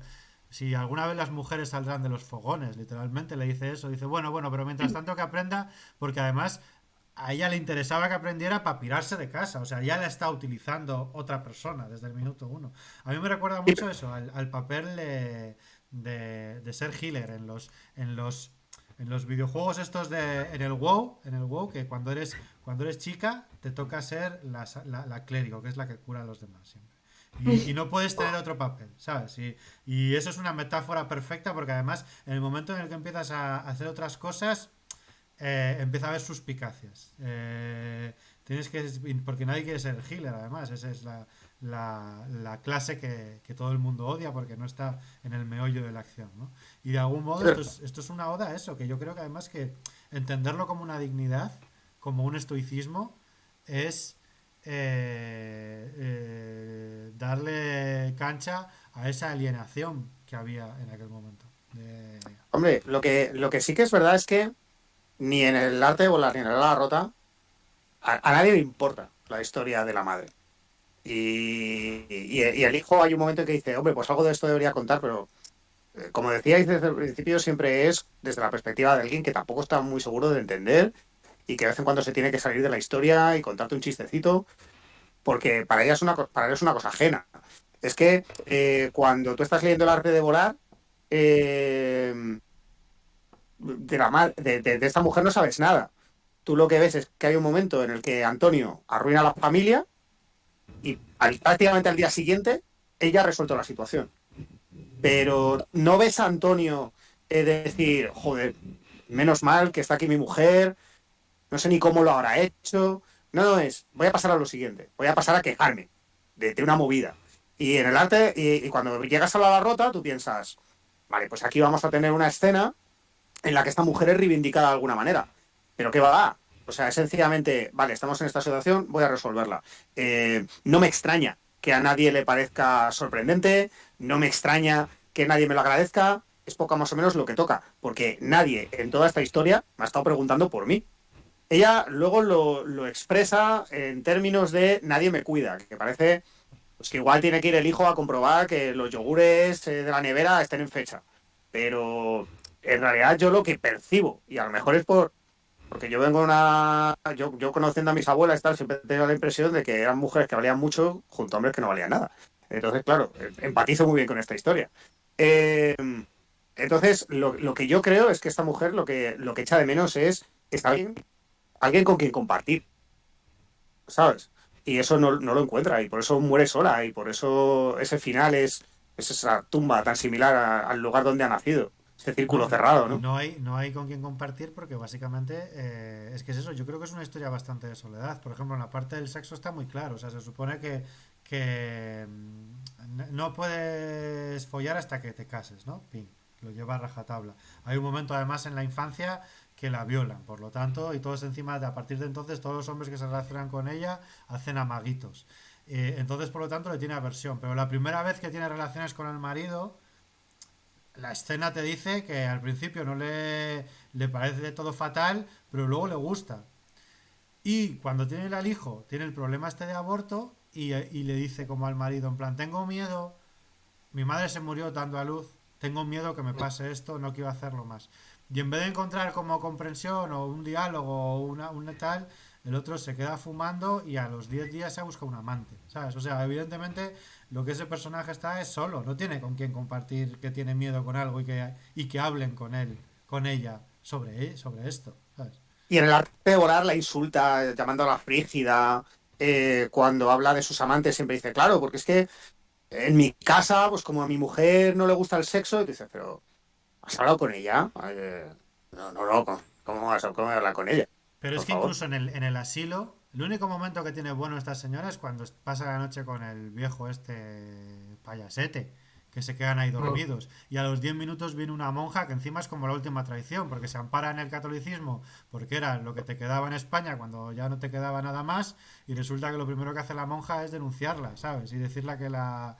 Si alguna vez las mujeres saldrán de los fogones, literalmente le dice eso. Dice, bueno, bueno, pero mientras tanto que aprenda, porque además a ella le interesaba que aprendiera para pirarse de casa. O sea, ya la está utilizando otra persona desde el minuto uno. A mí me recuerda Y, mucho eso, al papel de ser healer en los videojuegos estos en el WoW, que cuando eres chica te toca ser la clérigo, que es la que cura a los demás siempre. Y no puedes tener otro papel, ¿sabes? Y eso es una metáfora perfecta porque además en el momento en el que empiezas a hacer otras cosas, empieza a haber suspicacias. Tienes que. Porque nadie quiere ser healer, además. Esa es la clase que todo el mundo odia porque no está en el meollo de la acción, ¿no? Y de algún modo esto es una oda a eso, que yo creo que además que entenderlo como una dignidad, como un estoicismo, es darle cancha a esa alienación que había en aquel momento. hombre, lo que sí que es verdad es que ni en el arte de volar ni en el ala rota, a nadie le importa la historia de la madre. Y el hijo hay un momento en que dice, hombre, pues algo de esto debería contar, pero como decíais desde el principio, siempre es desde la perspectiva de alguien que tampoco está muy seguro de entender y que de vez en cuando se tiene que salir de la historia y contarte un chistecito, porque para ella es una cosa ajena. Es que cuando tú estás leyendo El arte de volar, eh, de esta mujer no sabes nada. Tú lo que ves es que hay un momento en el que Antonio arruina a la familia y prácticamente al día siguiente ella ha resuelto la situación. Pero no ves a Antonio decir, joder, menos mal que está aquí mi mujer, no sé ni cómo lo habrá hecho. No, no es, voy a pasar a lo siguiente, voy a pasar a quejarme de una movida. Y en el arte, y cuando llegas a la rota, tú piensas, vale, pues aquí vamos a tener una escena en la que esta mujer es reivindicada de alguna manera. Pero ¿qué va? O sea, es sencillamente, vale, estamos en esta situación, voy a resolverla. No me extraña que a nadie le parezca sorprendente, no me extraña que nadie me lo agradezca, es poco más o menos lo que toca, porque nadie en toda esta historia me ha estado preguntando por mí. Ella luego lo expresa en términos de nadie me cuida, que parece pues que igual tiene que ir el hijo a comprobar que los yogures de la nevera estén en fecha. Pero en realidad yo lo que percibo, y a lo mejor es porque yo vengo de una. Yo conociendo a mis abuelas y tal, siempre he tenido la impresión de que eran mujeres que valían mucho junto a hombres que no valían nada. Entonces, claro, empatizo muy bien con esta historia. Eh, entonces, lo que yo creo es que esta mujer lo que echa de menos es alguien con quien compartir, ¿sabes? Y eso no lo encuentra y por eso muere sola y por eso ese final es esa tumba tan similar al lugar donde ha nacido. Ese círculo No, cerrado, y ¿no? no hay con quién compartir porque básicamente es que es eso, yo creo que es una historia bastante de soledad. Por ejemplo, en la parte del sexo está muy claro, o sea, se supone que no puedes follar hasta que te cases, ¿no? Pin, lo lleva a rajatabla. Hay un momento además en la infancia que la violan, por lo tanto, y todos encima, a partir de entonces, todos los hombres que se relacionan con ella hacen amaguitos. Entonces, por lo tanto, le tiene aversión, pero la primera vez que tiene relaciones con el marido la escena te dice que al principio no le parece todo fatal, pero luego le gusta. Y cuando tiene el hijo, tiene el problema este de aborto y le dice como al marido, en plan, tengo miedo, mi madre se murió dando a luz, tengo miedo que me pase esto, no quiero hacerlo más. Y en vez de encontrar como comprensión o un diálogo o una tal, el otro se queda fumando y a los 10 días se busca un amante, ¿sabes? O sea, evidentemente lo que ese personaje está es solo, no tiene con quien compartir que tiene miedo con algo y que hablen con él, con ella, sobre esto, ¿sabes? Y en el arte de volar la insulta llamándola frígida. Cuando habla de sus amantes siempre dice, claro, porque es que en mi casa, pues como a mi mujer no le gusta el sexo, y dice, pero ¿has hablado con ella? No, no, no, ¿cómo voy a hablar con ella? Pero es Por que favor. incluso en el asilo, el único momento que tiene bueno esta señora es cuando pasa la noche con el viejo este payasete, que se quedan ahí Mm. dormidos. Y a los 10 minutos viene una monja que encima es como la última traición, porque se ampara en el catolicismo, porque era lo que te quedaba en España cuando ya no te quedaba nada más, y resulta que lo primero que hace la monja es denunciarla, ¿sabes? Y decirle que la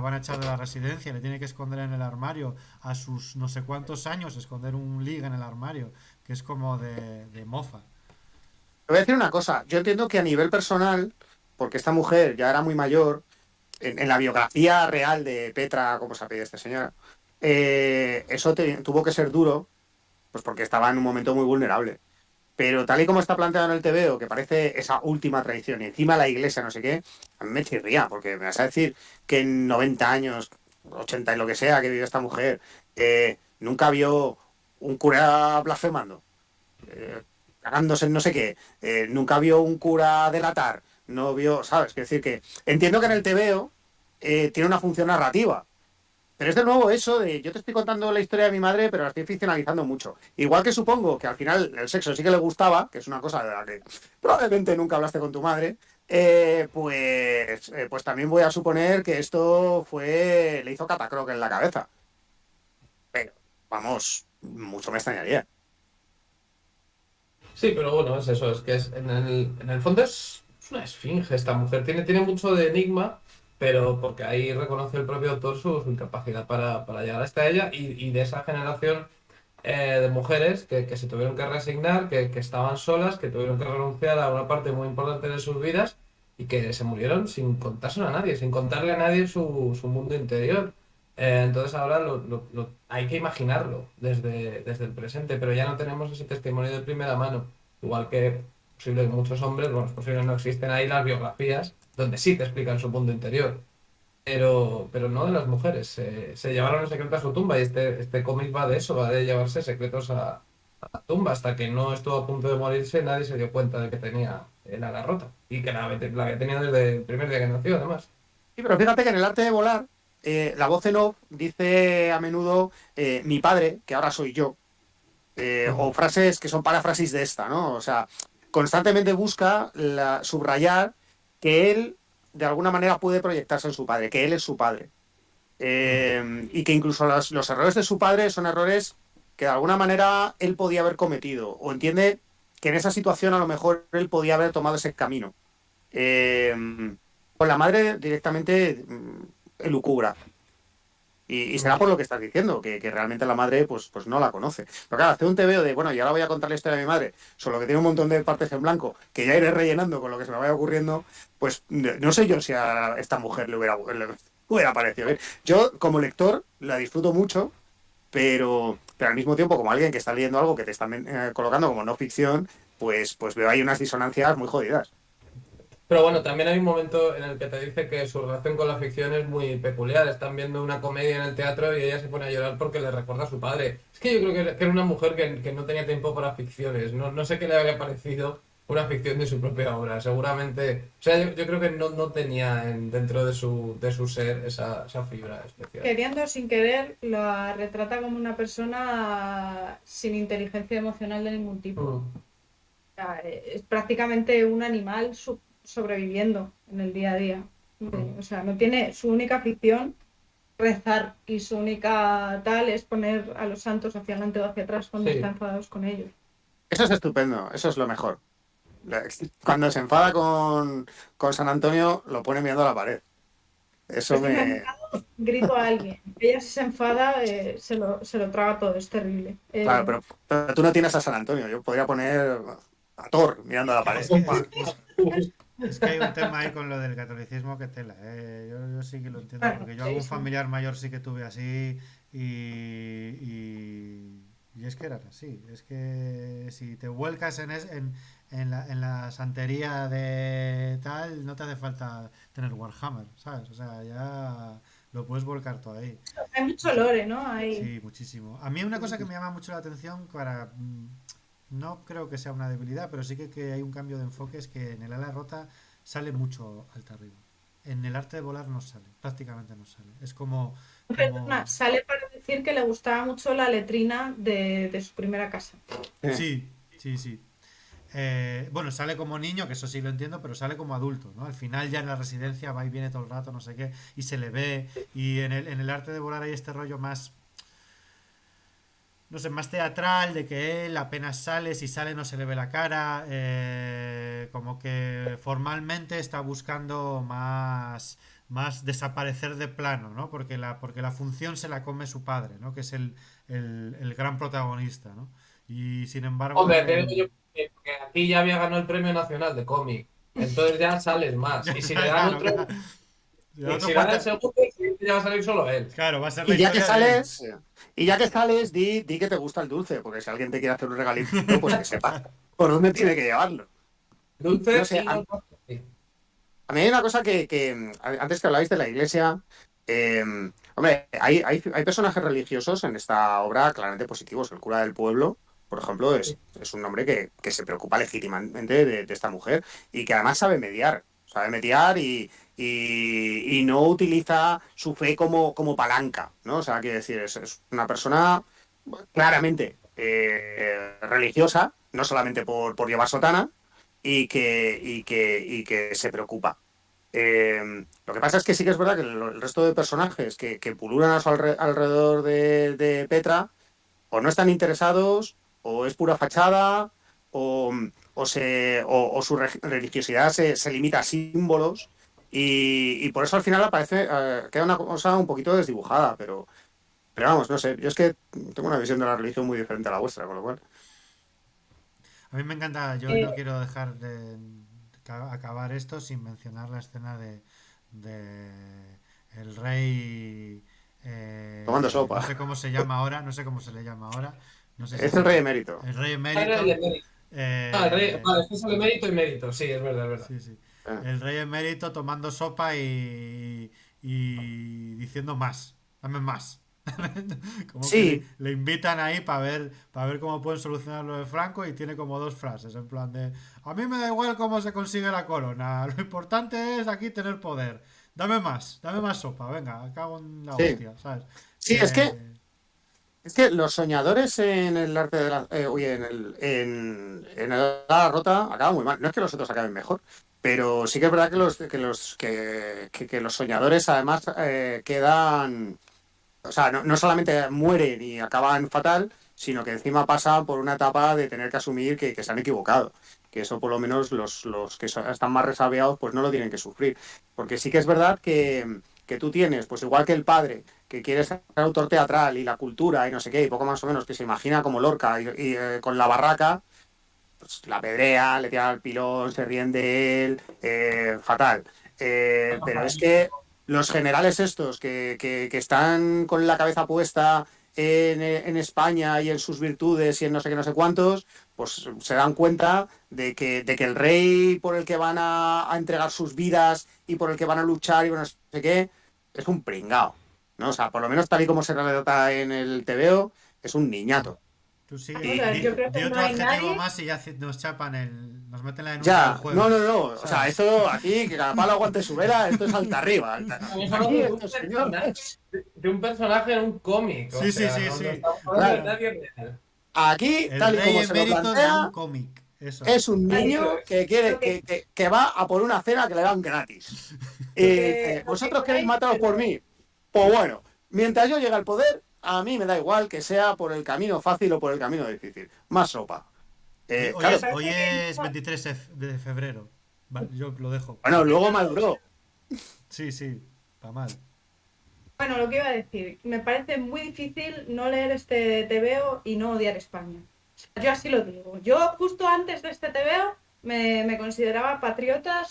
van a echar de la residencia, le tiene que esconder en el armario, a sus no sé cuántos años, esconder un liga en el armario, que es como de mofa. Te voy a decir una cosa, yo entiendo que a nivel personal, porque esta mujer ya era muy mayor, en la biografía real de Petra, como se apellida esta señora, eso tuvo que ser duro, pues porque estaba en un momento muy vulnerable. Pero tal y como está planteado en el TVO, que parece esa última traición, y encima la iglesia, no sé qué, a mí me chirría, porque me vas a decir que en 90 años, 80 y lo que sea que vivió esta mujer, nunca vio un cura blasfemando, eh, cagándose en no sé qué, nunca vio un cura delatar, no vio, ¿sabes? Es decir, que entiendo que en el TVO tiene una función narrativa, pero es de nuevo eso de yo te estoy contando la historia de mi madre, pero la estoy ficcionalizando mucho. Igual que supongo que al final el sexo sí que le gustaba, que es una cosa de la que probablemente nunca hablaste con tu madre, pues también voy a suponer que esto le hizo catacroc en la cabeza. Pero, vamos, mucho me extrañaría. Sí, pero bueno, es eso, es que en el fondo es una esfinge esta mujer. Tiene mucho de enigma, pero porque ahí reconoce el propio autor su incapacidad para llegar hasta ella y de esa generación de mujeres que se tuvieron que resignar, que estaban solas, que tuvieron que renunciar a una parte muy importante de sus vidas y que se murieron sin contárselo a nadie, sin contarle a nadie su mundo interior. Entonces ahora hay que imaginarlo desde el presente, pero ya no tenemos ese testimonio de primera mano. Igual que posible que muchos hombres, bueno, es posible que no existen ahí las biografías donde sí te explican su mundo interior. pero no de las mujeres. Se llevaron el secreto a su tumba y este cómic va de eso, va de llevarse secretos a la tumba. Hasta que no estuvo a punto de morirse, nadie se dio cuenta de que tenía el ala rota y que la había tenido desde el primer día que nació, además. Sí, pero fíjate que en el arte de volar, la voz en off dice a menudo mi padre, que ahora soy yo, o frases que son paráfrasis de esta, ¿no? O sea, constantemente busca subrayar que él de alguna manera puede proyectarse en su padre, que él es su padre. Y que incluso los errores de su padre son errores que de alguna manera él podía haber cometido, o entiende que en esa situación a lo mejor él podía haber tomado ese camino. Eh, con la madre directamente elucubra. Y será por lo que estás diciendo, que realmente la madre pues no la conoce. Pero claro, hace un tebeo de, bueno, y ahora voy a contar la historia de mi madre, solo que tiene un montón de partes en blanco, que ya iré rellenando con lo que se me vaya ocurriendo, pues no sé yo si a esta mujer le hubiera parecido bien. Yo, como lector, la disfruto mucho, pero al mismo tiempo, como alguien que está leyendo algo que te están colocando como no ficción, pues veo ahí unas disonancias muy jodidas. Pero bueno, también hay un momento en el que te dice que su relación con la ficción es muy peculiar. Están viendo una comedia en el teatro y ella se pone a llorar porque le recuerda a su padre. Es que yo creo que era una mujer que no tenía tiempo para ficciones. No sé qué le habría parecido una ficción de su propia obra. Seguramente, o sea, yo creo que no tenía dentro de su ser esa fibra especial. Queriendo o sin querer, la retrata como una persona sin inteligencia emocional de ningún tipo. Mm. O sea, es prácticamente un animal sobreviviendo en el día a día. O sea, no tiene su única afición rezar y su única tal es poner a los santos hacia adelante o hacia atrás cuando Sí. está enfadados con ellos. Eso es estupendo, eso es lo mejor. Cuando se enfada con San Antonio, lo pone mirando a la pared. Eso Es que me ha me... enfadado, grito a alguien. Ella si se enfada, se lo traga todo, es terrible. Claro, pero tú no tienes a San Antonio. Yo podría poner a Thor mirando a la pared. Es que hay un tema ahí con lo del catolicismo que tela, ¿eh? Yo sí que lo entiendo, Bueno, porque yo sí, algún sí. familiar mayor sí que tuve así y es que eran así. Es que si te vuelcas en la santería de tal, no te hace falta tener Warhammer, ¿sabes? O sea, ya lo puedes volcar todo ahí. Hay mucho Mucho- lore, ¿no? Hay... Sí, muchísimo. A mí una cosa que me llama mucho la atención no creo que sea una debilidad, pero sí que hay un cambio de enfoque, es que en el ala rota sale mucho alta arriba. En el arte de volar no sale, prácticamente no sale. Es Perdona, sale para decir que le gustaba mucho la letrina de su primera casa. Sí, sí, sí. Bueno, sale como niño, que eso sí lo entiendo, pero sale como adulto, ¿no? Al final ya en la residencia va y viene todo el rato, no sé qué, y se le ve, y en el arte de volar hay este rollo más, no sé, más teatral, de que él apenas sale, si sale no se le ve la cara, como que formalmente está buscando más desaparecer de plano, ¿no? Porque la función se la come su padre, ¿no? Que es el gran protagonista, ¿no? Y sin Hombre, te embargo, digo yo que aquí ya había ganado el Premio Nacional de cómic. Entonces ya sales más. Y si le dan claro, otro, claro. Y el y otro si le dan el cuenta, segundo, ya va a salir solo él. claro, va a ser la Y ya que historia de él. sales, y ya que sales, di que te gusta el dulce, porque si alguien te quiere hacer un regalito, pues que sepa por dónde tiene que llevarlo. No Dulce sé, y no. Sí. a mí hay una cosa antes que hablabais de la iglesia, eh, hombre, hay personajes religiosos en esta obra claramente positivos. El cura del pueblo, por ejemplo, es un hombre que se preocupa legítimamente de esta mujer y que además sabe mediar y no utiliza su fe como palanca, ¿no? O sea, quiere decir, es una persona claramente religiosa, no solamente por llevar sotana, y que se preocupa. Lo que pasa es que sí que es verdad que el resto de personajes que pululan a su alrededor de Petra o no están interesados, o es pura fachada, o su religiosidad se limita a símbolos, y por eso al final queda una cosa un poquito desdibujada, pero vamos, no sé, yo es que tengo una visión de la religión muy diferente a la vuestra, con lo cual... A mí me encanta, yo no Eh, quiero dejar de acabar esto sin mencionar la escena de el rey, Tomando no sopa. sé cómo se llama ahora, no sé cómo se le llama ahora, no sé si Es es el rey emérito. el rey Ah, era el emérito, emérito. Ah, eh, vale, este es el emérito y mérito. Sí, es verdad, es verdad. sí, sí, Eh, el rey emérito tomando sopa y diciendo más, dame más. Como que Sí, le invitan ahí para ver cómo pueden solucionar lo de Franco y tiene como dos frases, en plan de, a mí me da igual cómo se consigue la corona, lo importante es aquí tener poder. Dame más sopa, venga, cago en la sí, hostia, ¿sabes? sí, es que los soñadores en el arte de la, uy, en el arte de la rota acaban muy mal. No es que los otros acaben mejor, pero sí que es verdad que que los soñadores además quedan. O sea, no solamente mueren y acaban fatal, sino que encima pasan por una etapa de tener que asumir que se han equivocado. Que eso por lo menos los que están más resabiados pues no lo tienen que sufrir. Porque sí que es verdad que tú tienes, pues igual que el padre, que quiere ser autor teatral y la cultura y no sé qué, y poco más o menos que se imagina como Lorca con la barraca, pues la pedrea, le tiran al pilón, se ríen de él, fatal. Pero es que los generales estos que están con la cabeza puesta en España y en sus virtudes y en no sé qué, no sé cuántos, pues se dan cuenta de que el rey por el que van a entregar sus vidas y por el que van a luchar y no sé qué, es un pringao, ¿no? O sea, por lo menos tal y como se relata en el TVO, es un niñato. Tú sigue, Vamos a ver, yo creo di que no otro hay adjetivo nadie. más y ya nos chapan nos meten la denuncia el Ya, jueves, no. O sea, ¿sabes? esto aquí, que cada palo aguante su vela, esto es alta arriba. Estamos Aquí, hablando estos señores. de un personaje en un cómic, o Sí, sí, sea, sí, no sí. estamos hablando de Claro. nadie real. Aquí, El tal y rey como se lo emérito de un plantea, cómic, eso es es. un Eso niño es. que quiere Lo que, que va a por una cena que le dan gratis. Y lo que ¿vosotros queréis queráis, mataros por pero mí? Pues bueno, mientras yo llegue al poder, a mí me da igual que sea por el camino fácil o por el camino difícil. Más sopa. me Claro, Hoy parece que es 23 de febrero. Yo lo dejo. bueno, luego maduró. Sí, sí, va mal. bueno, lo que iba a decir, me parece muy difícil no leer este TVO y no odiar España. O sea, yo así lo digo. Yo justo antes de este TVO me consideraba patriota,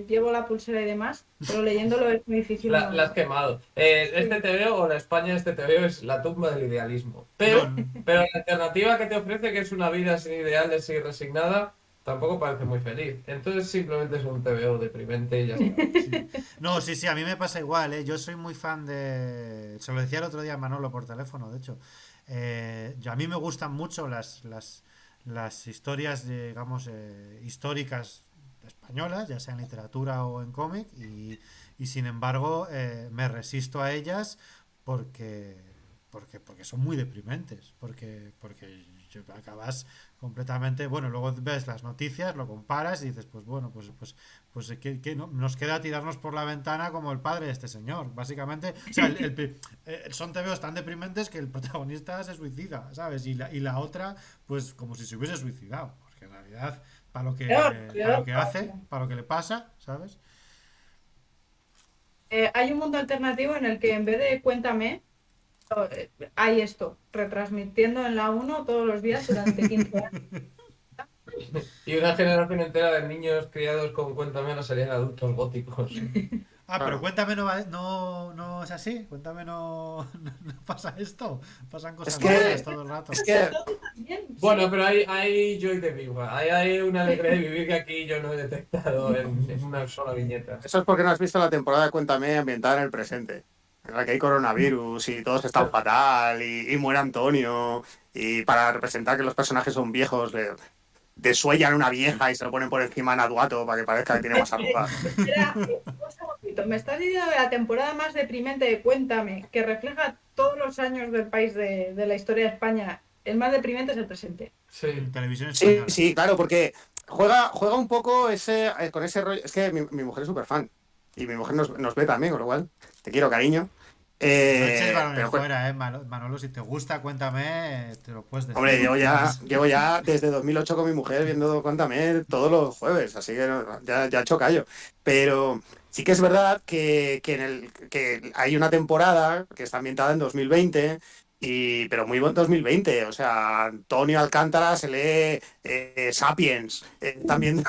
llevo la pulsera y demás, pero leyéndolo es muy difícil La has no. quemado. Este Sí. TVO o la España de este TVO es la tumba del idealismo. No, Pero la alternativa que te ofrece, que es una vida sin ideales y resignada, tampoco parece muy feliz. Entonces simplemente es un TVO deprimente y ya está. sí. No, sí, sí, a mí me pasa igual, ¿eh? Yo soy muy fan de... Se lo decía el otro día a Manolo por teléfono, de hecho. A mí me gustan mucho las historias, digamos, históricas españolas, ya sea en literatura o en cómic, y sin embargo me resisto a ellas porque, porque son muy deprimentes, porque acabas completamente, bueno, luego ves las noticias, lo comparas y dices, pues bueno, pues ¿qué nos queda tirarnos por la ventana como el padre de este señor, básicamente, o sea, son tebeos tan deprimentes que el protagonista se suicida, ¿sabes? Y la otra, pues como si se hubiese suicidado, porque en realidad, Peor, para lo peor. que hace, para lo que le pasa, ¿sabes? Hay un mundo alternativo en el que en vez de Cuéntame, hay esto, retransmitiendo en la uno todos los días durante 15 años. Y una generación entera de niños criados con Cuéntame no serían adultos góticos. Ah, pero Claro. cuéntame, no es así. Cuéntame, no pasa esto. Pasan Es cosas malas que, todo el rato. es que, También, Bueno, sí. pero hay joy de viva. Hay una alegría de vivir que aquí yo no he detectado en una sola viñeta. eso es porque no has visto la temporada de Cuéntame ambientada en el presente, en la que hay coronavirus y todos están fatal y muere Antonio y para representar que los personajes son viejos, desuellan a una vieja y se lo ponen por encima a Naduato para que parezca que tiene más arrugas. Espera, un segundito. Me estás diciendo de la temporada más deprimente de Cuéntame, que refleja todos los años del país de la historia de España. El más deprimente es el presente. Sí. Televisión Sí, española. sí, claro, porque juega un poco con ese rollo. Es que mi mujer es súper fan y mi mujer nos ve también, con lo cual te quiero, cariño. No eches balones Pero, fuera, Manolo. Si te gusta, cuéntame, te lo puedes hombre, decir, ¿sabes? llevo ya desde 2008 con mi mujer viendo Cuéntame todos los jueves, así que ya he hecho callo. Pero sí que es verdad que hay una temporada que está ambientada en 2020, pero muy buen 2020. O sea, Antonio Alcántara se lee Sapiens, también,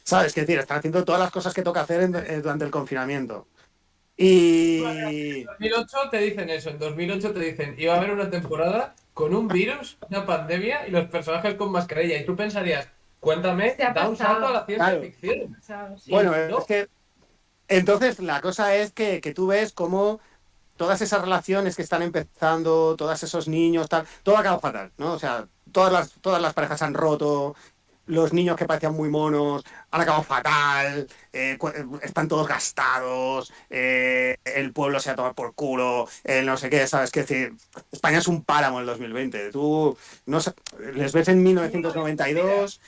¿sabes? Es decir, están haciendo todas las cosas que toca hacer durante el confinamiento. En Y 2008 te dicen eso, en 2008 te dicen iba a haber una temporada con un virus, una pandemia y los personajes con mascarilla. Y tú pensarías, Cuéntame, Se ha da un salto a pasado. la ciencia claro, ficción. Sí. bueno, Y es no, que Entonces, la cosa es que tú ves cómo todas esas relaciones que están empezando, todos esos niños, tal, todo acaba fatal, ¿no? O sea, todas las parejas se han roto, los niños que parecían muy monos han acabado fatal, están todos gastados, el pueblo se ha tomado por culo, no sé qué, ¿sabes? Que decir, España es un páramo en el 2020. Tú no sé, les ves en Mira, 1992,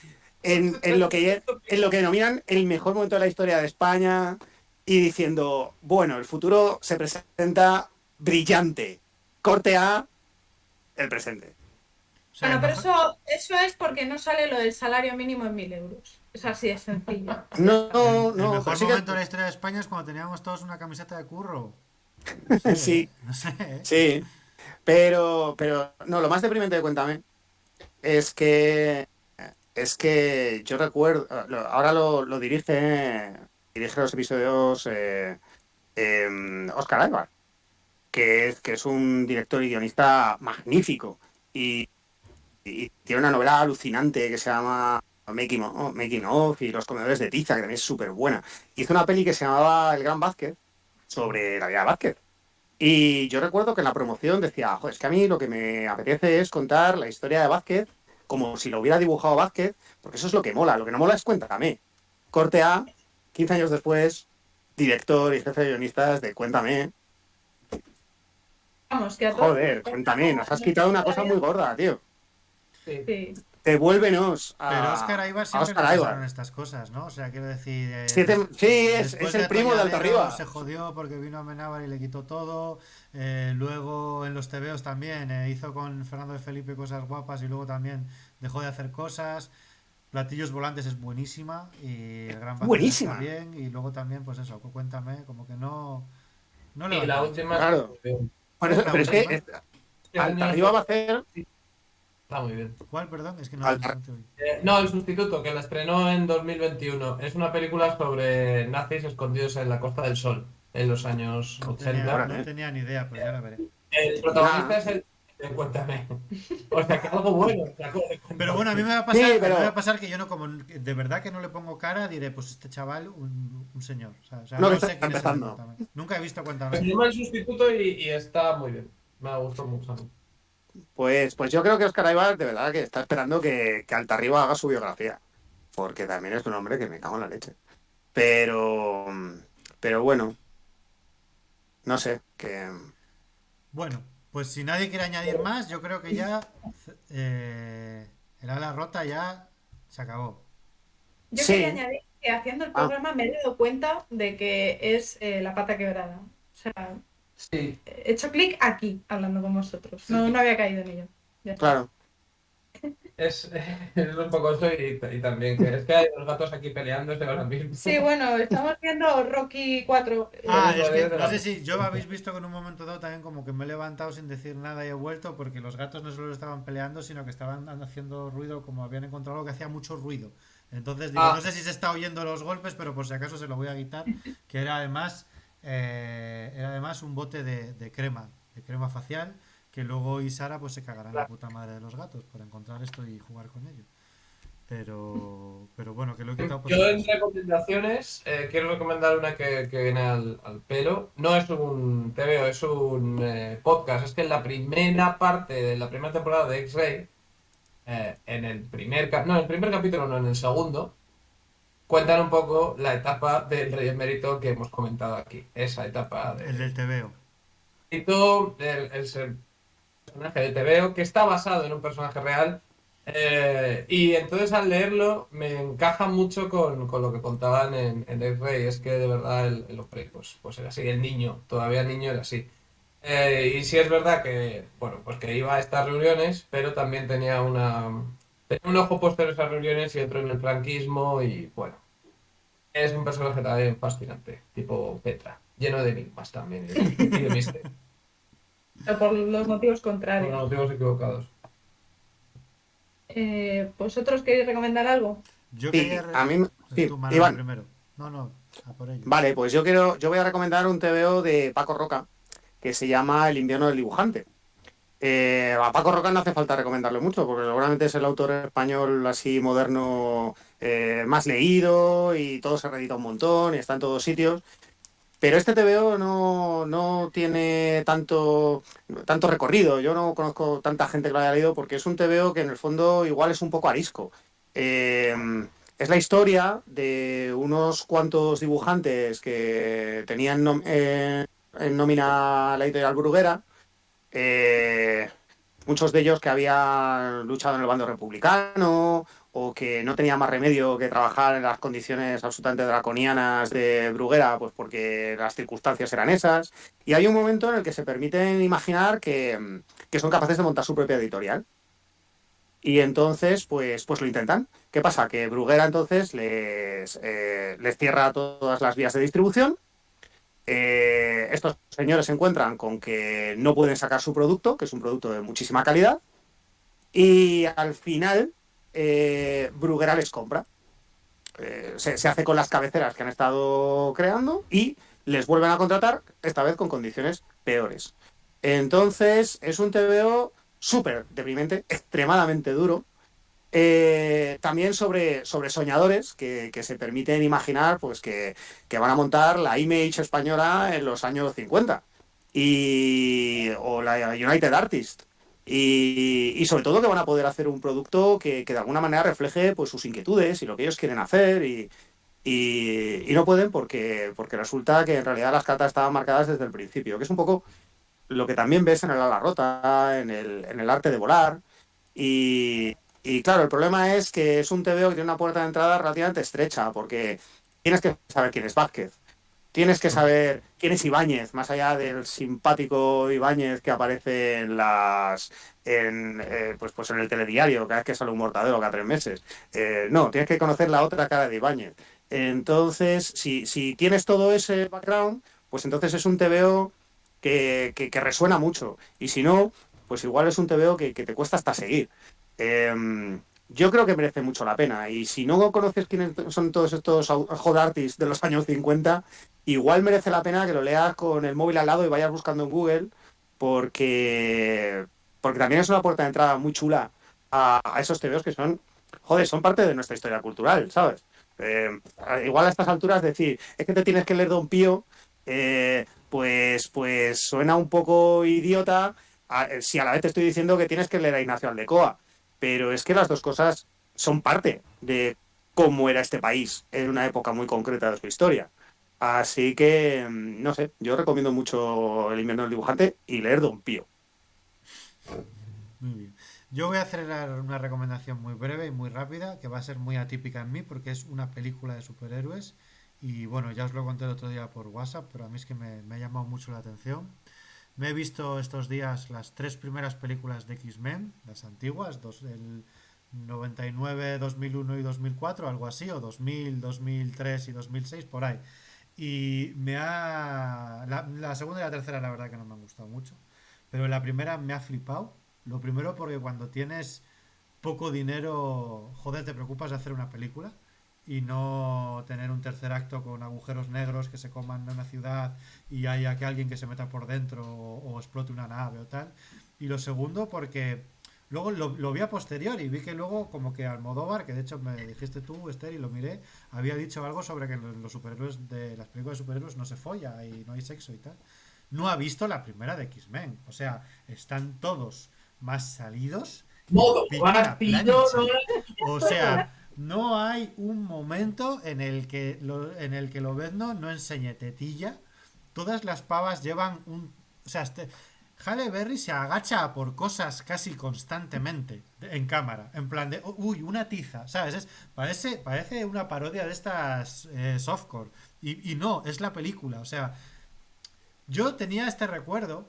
en lo que denominan el mejor momento de la historia de España, y diciendo, bueno, el futuro se presenta brillante. Corte A, el presente. O sea, Bueno, el pero mejor, eso es porque no sale lo del salario mínimo en 1.000 euros. Es así de sencillo. Ya No, está. el no, pero mejor sí que momento de la historia de España es cuando teníamos todos una camiseta de curro. No sé, ¿eh? sí, No sé, ¿eh? sí. Pero no, lo más deprimente de Cuéntame es que yo recuerdo, ahora lo dirige los episodios Oscar Aybar, que es un director y guionista magnífico. Y tiene una novela alucinante que se llama Making of y Los comedores de tiza, que también es súper buena. Hizo una peli que se llamaba El Gran Vázquez, sobre la vida de Vázquez. Y yo recuerdo que en la promoción decía, joder, es que a mí lo que me apetece es contar la historia de Vázquez como si lo hubiera dibujado Vázquez, porque eso es lo que mola. Lo que no mola es Cuéntame. Corte A, 15 años después, director y jefe de guionistas de Cuéntame. Vamos, que a todos Joder, Cuéntame, nos has quitado una la cosa muy vida. gorda, tío. sí. Sí. Devuélvenos Pero Oscar a, Aibar a siempre le Oscar pasaron Aybar. estas cosas, ¿no? O sea, quiero decir, Sí, es después de el primo de Atolladero Altarriba. se jodió porque vino Amenábar y le quitó todo. Luego en los tebeos también hizo con Fernando de Felipe cosas guapas y luego también dejó de hacer cosas. Platillos Volantes es buenísima y El Gran Vázquez está Buenísima. bien. Y luego también, pues eso, Cuéntame, como que no Y levanta la mucho. última está Claro. muy bien. ¿Cuál es la Pero es que última? Este año Altarriba va a hacer. está muy bien. ¿Cuál, perdón? Es que Altar- no te oí. No, El Sustituto, que la estrenó en 2021. Es una película sobre nazis escondidos en la Costa del Sol en los años No tenía, 80. no Órale. tenía ni idea, pues ya la veré. El Nada. protagonista es el... Cuéntame. O sea, que algo bueno sacó de Pero bueno, a mí Cuéntame. me va a Sí, pasar, a mí me va a pero pasar que yo no como de verdad que no le pongo cara, diré, pues este chaval, un señor. O sea, uno que no está sé quién es el de empezando. Cuéntame. Nunca he visto Se Cuéntame. llama El Sustituto y está muy bien. Me ha gustado mucho a mí. Pues yo creo que Oscar Aybar de verdad que está esperando que Altarriba haga su biografía. Porque también es un hombre que me cago en la leche. Pero. Pero bueno, no sé. Bueno, pues si nadie quiere añadir más, yo creo que ya el ala rota ya se acabó. Yo quería Sí. añadir que haciendo el Ah, programa me he dado cuenta de que es la pata quebrada. O sea, Sí, he hecho clic aquí hablando con vosotros. No había caído en ello. Ya está. claro. es, es un poco eso y también que es que hay dos gatos aquí peleándose ahora mismo. Sí, bueno, estamos viendo Rocky 4. Por Ah, eso es es que de no la... sé si yo habéis visto que en un momento dado también como que me he levantado sin decir nada y he vuelto porque los gatos no solo estaban peleando, sino que estaban haciendo ruido, como habían encontrado algo que hacía mucho ruido. Entonces digo, no Ah, sé si se está oyendo los golpes, pero por si acaso se lo voy a quitar, que era además un bote de crema facial, que luego y Sara pues se cagarán la puta madre de los gatos por encontrar esto y jugar con ello. Pero bueno, que lo he quitado por si yo en acaso. recomendaciones quiero recomendar una que viene al pelo. No es un TVO, es un podcast. Es que en la primera parte de la primera temporada de X-Ray, en el no, en el primer capítulo, no, en el segundo, cuentan un poco la etapa del Rey Emérito que hemos comentado aquí. Esa etapa El de del TVO. Emérito, el personaje de TVO, que está basado en un personaje real. Y entonces al leerlo me encaja mucho con lo que contaban en X-Ray. Es que de verdad el hombre pues era así, el niño, todavía el niño era así. Y sí es verdad que, bueno, pues que iba a estas reuniones, pero también tenía un ojo puesto en esas reuniones y otro en el franquismo y bueno, es un personaje también fascinante, tipo Petra, lleno de enigmas también y de misterios, Pero por los motivos por contrarios. los motivos equivocados. ¿Vosotros queréis recomendar algo? Yo quería... Sí, a mí. Sí, Tú, Manolo, Iván. primero. No, a por ello. Vale, pues yo voy a recomendar un TVO de Paco Roca que se llama El invierno del dibujante. A Paco Roca no hace falta recomendarlo mucho, porque seguramente es el autor español así moderno más leído y todo se reedita un montón y está en todos sitios. Pero este TVO no tiene tanto recorrido. Yo no conozco tanta gente que lo haya leído porque es un TVO que en el fondo igual es un poco arisco. Eh, es la historia de unos cuantos dibujantes que tenían en nómina la editorial Bruguera. eh, Muchos de ellos que habían luchado en el bando republicano o que no tenían más remedio que trabajar en las condiciones absolutamente draconianas de Bruguera, pues porque las circunstancias eran esas. Y hay un momento en el que se permiten imaginar que son capaces de montar su propia editorial. Y entonces, pues lo intentan. ¿Qué pasa? Que Bruguera entonces les cierra todas las vías de distribución. Estos señores se encuentran con que no pueden sacar su producto, que es un producto de muchísima calidad, y al final Bruguera les compra. Se hace con las cabeceras que han estado creando y les vuelven a contratar, esta vez con condiciones peores. Entonces es un TVO súper deprimente, extremadamente duro, también sobre soñadores que se permiten imaginar pues que van a montar la Image española en los años 50 o la United Artists. Y sobre todo que van a poder hacer un producto que de alguna manera refleje pues, sus inquietudes y lo que ellos quieren hacer y no pueden porque resulta que en realidad las cartas estaban marcadas desde el principio, que es un poco lo que también ves en el ala rota, en el arte de volar. Y claro, el problema es que es un TVO que tiene una puerta de entrada relativamente estrecha, porque tienes que saber quién es Vázquez, tienes que saber quién es Ibáñez, más allá del simpático Ibáñez que aparece pues en el telediario, cada vez que sale un mortadelo cada 3 meses. No, tienes que conocer la otra cara de Ibáñez. Entonces, si tienes todo ese background, pues entonces es un TVO que resuena mucho. Y si no, pues igual es un TVO que te cuesta hasta seguir. Yo creo que merece mucho la pena. Y si no conoces quiénes son todos estos hot artists de los años 50, igual merece la pena que lo leas con el móvil al lado y vayas buscando en Google, porque, porque también es una puerta de entrada muy chula a esos TVOs que son parte de nuestra historia cultural, ¿sabes? Igual a estas alturas decir, es que te tienes que leer Don Pío, pues suena un poco idiota si a la vez te estoy diciendo que tienes que leer a Ignacio Aldecoa. Pero es que las dos cosas son parte de cómo era este país en una época muy concreta de su historia. Así que, no sé, yo recomiendo mucho El invierno del dibujante y leer Don Pío. Muy bien. Yo voy a hacer una recomendación muy breve y muy rápida, que va a ser muy atípica en mí, porque es una película de superhéroes. Y bueno, ya os lo conté el otro día por WhatsApp, pero a mí es que me ha llamado mucho la atención. Me he visto estos días las tres primeras películas de X-Men, las antiguas, el 99, 2001 y 2004, algo así, o 2000, 2003 y 2006, por ahí. Y la segunda y la tercera, la verdad que no me han gustado mucho. Pero la primera me ha flipado. Lo primero porque cuando tienes poco dinero, joder, te preocupas de hacer una película y no tener un tercer acto con agujeros negros que se coman una ciudad y haya que alguien que se meta por dentro o explote una nave o tal. Y lo segundo porque luego lo vi a posteriori y vi que luego como que Almodóvar, que de hecho me dijiste tú, Esther, y lo miré, había dicho algo sobre que los superhéroes de las películas de superhéroes no se folla y no hay sexo y tal. No ha visto la primera de X-Men. O sea, están todos más salidos que Modo pique la vacío, no. plancha. O sea, no hay un momento en el que Lobezno no enseñe tetilla. Todas las pavas llevan un... O sea, Halle Berry se agacha a por cosas casi constantemente en cámara. En plan de, uy, una tiza, ¿sabes? Parece una parodia de estas softcore. Y no, es la película. O sea, yo tenía este recuerdo,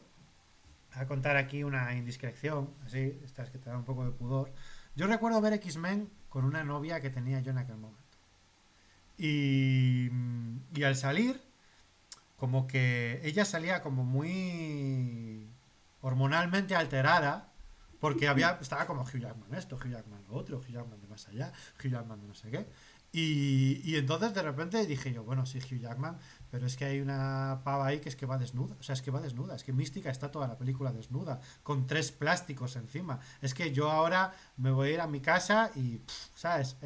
a contar aquí una indiscreción, así, estas que te dan un poco de pudor. Yo recuerdo ver X-Men con una novia que tenía yo en aquel momento. Y al salir, como que ella salía como muy hormonalmente alterada, porque estaba como Hugh Jackman esto, Hugh Jackman lo otro, Hugh Jackman de más allá, Hugh Jackman de no sé qué. Y entonces de repente dije yo, bueno, sí, Hugh Jackman, pero es que hay una pava ahí que es que va desnuda. O sea, es que va desnuda. Es que Mística está toda la película desnuda, con tres plásticos encima. Es que yo ahora me voy a ir a mi casa y, ¿sabes?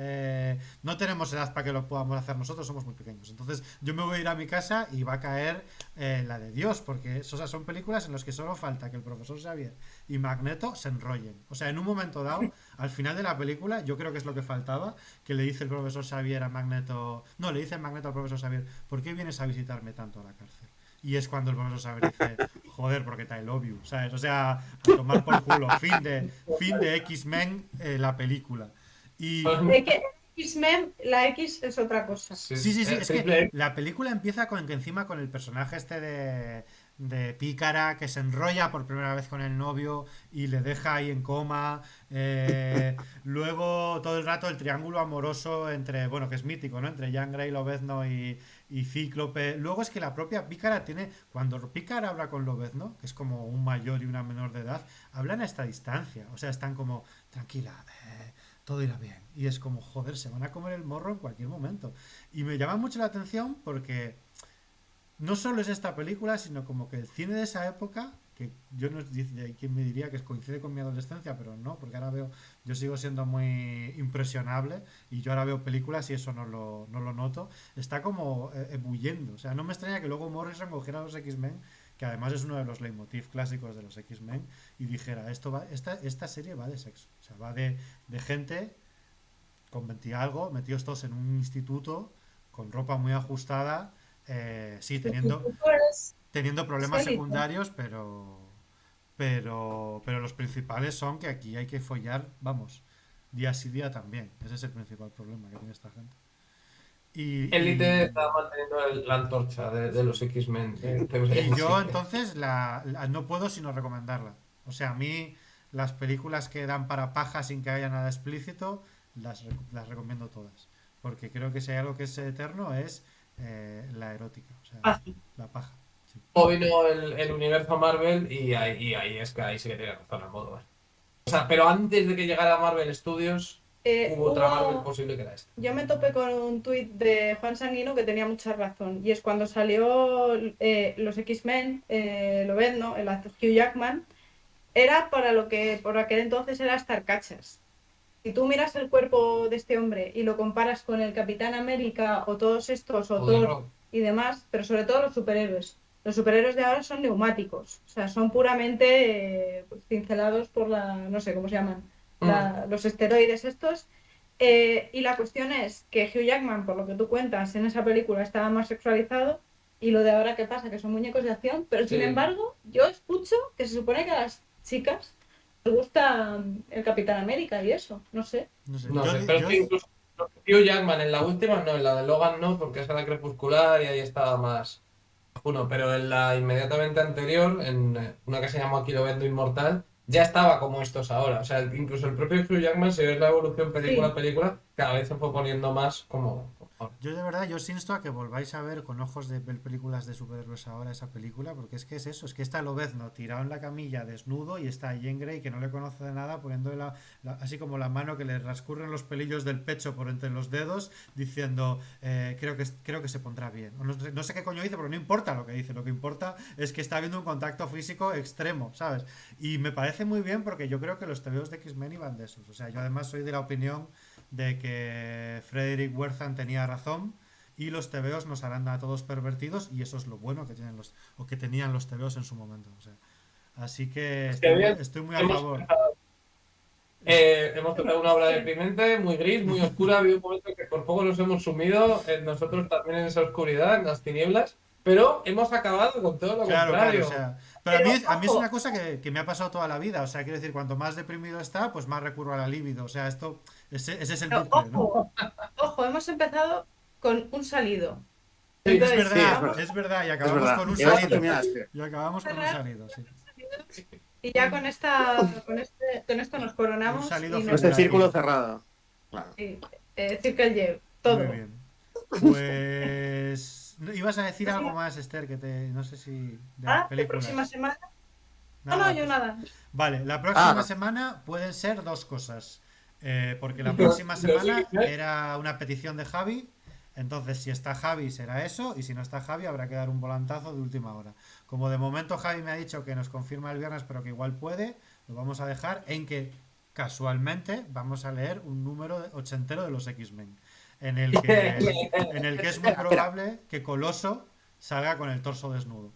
No tenemos edad para que lo podamos hacer nosotros, somos muy pequeños. Entonces yo me voy a ir a mi casa y va a caer la de Dios, porque o sea, son películas en las que solo falta que el profesor Xavier y Magneto se enrollen. O sea, en un momento dado, al final de la película, yo creo que es lo que faltaba, que le dice el profesor Xavier a Magneto, no, le dice Magneto al profesor Xavier, ¿por qué vienes a visitarme tanto a la cárcel? Y es cuando el profesor Xavier dice, joder, porque I love you, ¿sabes? O sea, a tomar por culo, fin de X-Men, la película. Y De que X-Men, la X es otra cosa. Sí, sí, sí, sí, es que triple la película empieza con que encima con el personaje este de Pícara que se enrolla por primera vez con el novio y le deja ahí en coma. Luego todo el rato el triángulo amoroso entre, bueno, que es mítico, ¿no? Entre Jean Grey, Lobezno y Cíclope. Luego es que la propia Pícara tiene, cuando Pícara habla con Lobezno, que es como un mayor y una menor de edad, hablan a esta distancia. O sea, están como, tranquila, todo irá bien. Y es como, joder, se van a comer el morro en cualquier momento. Y me llama mucho la atención porque no solo es esta película, sino como que el cine de esa época, que yo no hay quien me diría que coincide con mi adolescencia, pero no, porque ahora veo, yo sigo siendo muy impresionable y yo ahora veo películas y eso no lo noto, está como ebulliendo. O sea, no me extraña que luego Morrison cogiera a los X-Men, que además es uno de los leitmotiv clásicos de los X-Men, y dijera, esta serie va de sexo, o sea, va de gente con 20 y algo, metidos todos en un instituto, con ropa muy ajustada, sí, teniendo problemas Élite. secundarios, pero los principales son que aquí hay que follar, vamos, día sí día también. Ese es el principal problema que tiene esta gente. Élite Y, está manteniendo la antorcha de los X-Men. y yo entonces no puedo sino recomendarla. O sea, a mí las películas que dan para paja sin que haya nada explícito, las recomiendo todas. Porque creo que si hay algo que es eterno es la erótica, o sea, Ah, la paja. Sí. O vino el universo Marvel y ahí es que ahí sí que tiene razón el modo. O sea, pero antes de que llegara Marvel Studios, hubo otra Marvel posible que era esta. yo me topé con un tuit de Juan Sanguino que tenía mucha razón. Y es cuando salió los X-Men, Lobezno, el actor Hugh Jackman, era para lo que por aquel entonces era estar cachas. Si tú miras el cuerpo de este hombre y lo comparas con el Capitán América o todos estos, o O de Thor Rock. y demás, pero sobre todo los superhéroes de ahora son neumáticos, o sea, son puramente pues, cincelados por no sé cómo se llaman, Mm, los esteroides estos. Y la cuestión es que Hugh Jackman, por lo que tú cuentas, en esa película estaba más sexualizado y lo de ahora qué pasa, que son muñecos de acción, pero sin sí. embargo, yo escucho que se supone que a las chicas les gusta el Capitán América y eso, no sé. No sé, No sé, pero es que incluso Hugh Jackman en la última, no, en la de Logan no, porque esa era crepuscular y ahí estaba más uno, pero en la inmediatamente anterior, en una que se llamó Aquí lo vendo inmortal, ya estaba como estos ahora. O sea, incluso el propio Hugh Jackman, si ves la evolución película a Sí, película, cada vez se fue poniendo más como ahora. yo de verdad, yo os insto a que volváis a ver con ojos de ver películas de superhéroes ahora esa película, porque es que es eso, es que está Lobezno tirado en la camilla desnudo y está Jean Grey que no le conoce de nada poniéndole así como la mano que le rascurren los pelillos del pecho por entre los dedos diciendo creo que se pondrá bien. O no sé qué coño dice, pero no importa lo que dice, lo que importa es que está habiendo un contacto físico extremo, ¿sabes? Y me parece muy bien porque yo creo que los TVOs de X-Men iban de esos. O sea, yo además soy de la opinión de que Frederick Wertham tenía razón y los tebeos nos harán a todos pervertidos y eso es lo bueno que tienen o que tenían los tebeos en su momento. O sea, así que Es que bien, estoy muy a hemos, favor. hemos tocado una obra deprimente, muy gris, muy oscura. Ha habido un momento que por poco nos hemos sumido nosotros también en esa oscuridad, en las tinieblas, pero hemos acabado con todo lo Claro, claro, o contrario. sea, pero pero a mí es ojo, una cosa que me ha pasado toda la vida, o sea, quiero decir, cuanto más deprimido está, pues más recurro a la libido, o sea, ese es el pero bucle, ¿no? ojo, ojo, hemos empezado con un salido. Sí, Es Entonces, Sí, verdad, vamos es verdad, y es acabamos verdad. con un Y vas a salido, terminar así. y acabamos a con un cerrar salido, sí. y ya con esto nos Un coronamos salido y Este círculo figurativo. cerrado. Claro. sí, Circle Jerk, Muy todo. bien. Pues ibas a decir algo más, Esther, no sé si de las La próxima películas. semana. No, Nada, no, la yo próxima. nada. Vale, la próxima Ah, semana pueden ser dos cosas. Porque la próxima Los semana X-Men. era una petición de Javi. Entonces, si está Javi, será eso. Y si no está Javi, habrá que dar un volantazo de última hora. Como de momento Javi me ha dicho que nos confirma el viernes, pero que igual puede, lo vamos a dejar en que casualmente vamos a leer un número ochentero de los X-Men. En el que es muy Espera. probable que Coloso salga con el torso desnudo.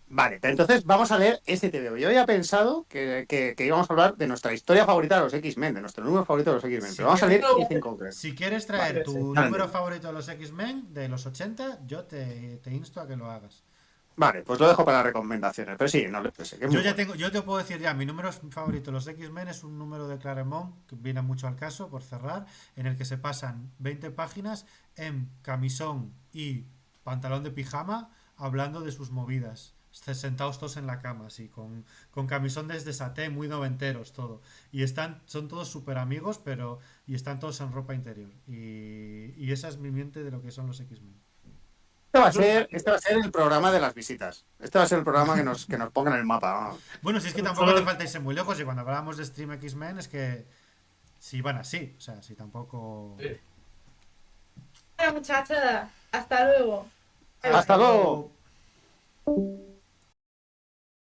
Vale, pero entonces vamos a leer este TVO. Yo había pensado que íbamos a hablar de nuestra historia favorita de los X-Men, de nuestro número favorito de los X-Men, Si pero vamos a leer quieres, este en concreto. si quieres Vale, traer tu ya lo número entiendo. favorito de los X-Men de los 80, yo te insto a que lo hagas. Vale, pues lo dejo para recomendaciones, pero sí, no lo sé, que es Yo muy ya bueno. tengo, yo te puedo decir ya, mi número favorito de los X-Men es un número de Claremont, que viene mucho al caso, por cerrar, en el que se pasan 20 páginas en camisón y pantalón de pijama hablando de sus movidas. Sentados todos en la cama, así, con camisón desde saté, muy noventeros, todo. Son todos súper amigos, y están todos en ropa interior. Y esa es mi mente de lo que son los X-Men. Este va a ser el programa de las visitas. Este va a ser el programa que nos ponga en el mapa. Vamos. Bueno, si es que tampoco hace falta irse muy lejos, y cuando hablábamos de Stream X-Men es que si van así, o sea, si tampoco... Sí. Bueno, muchachada, hasta luego. Hasta luego. luego.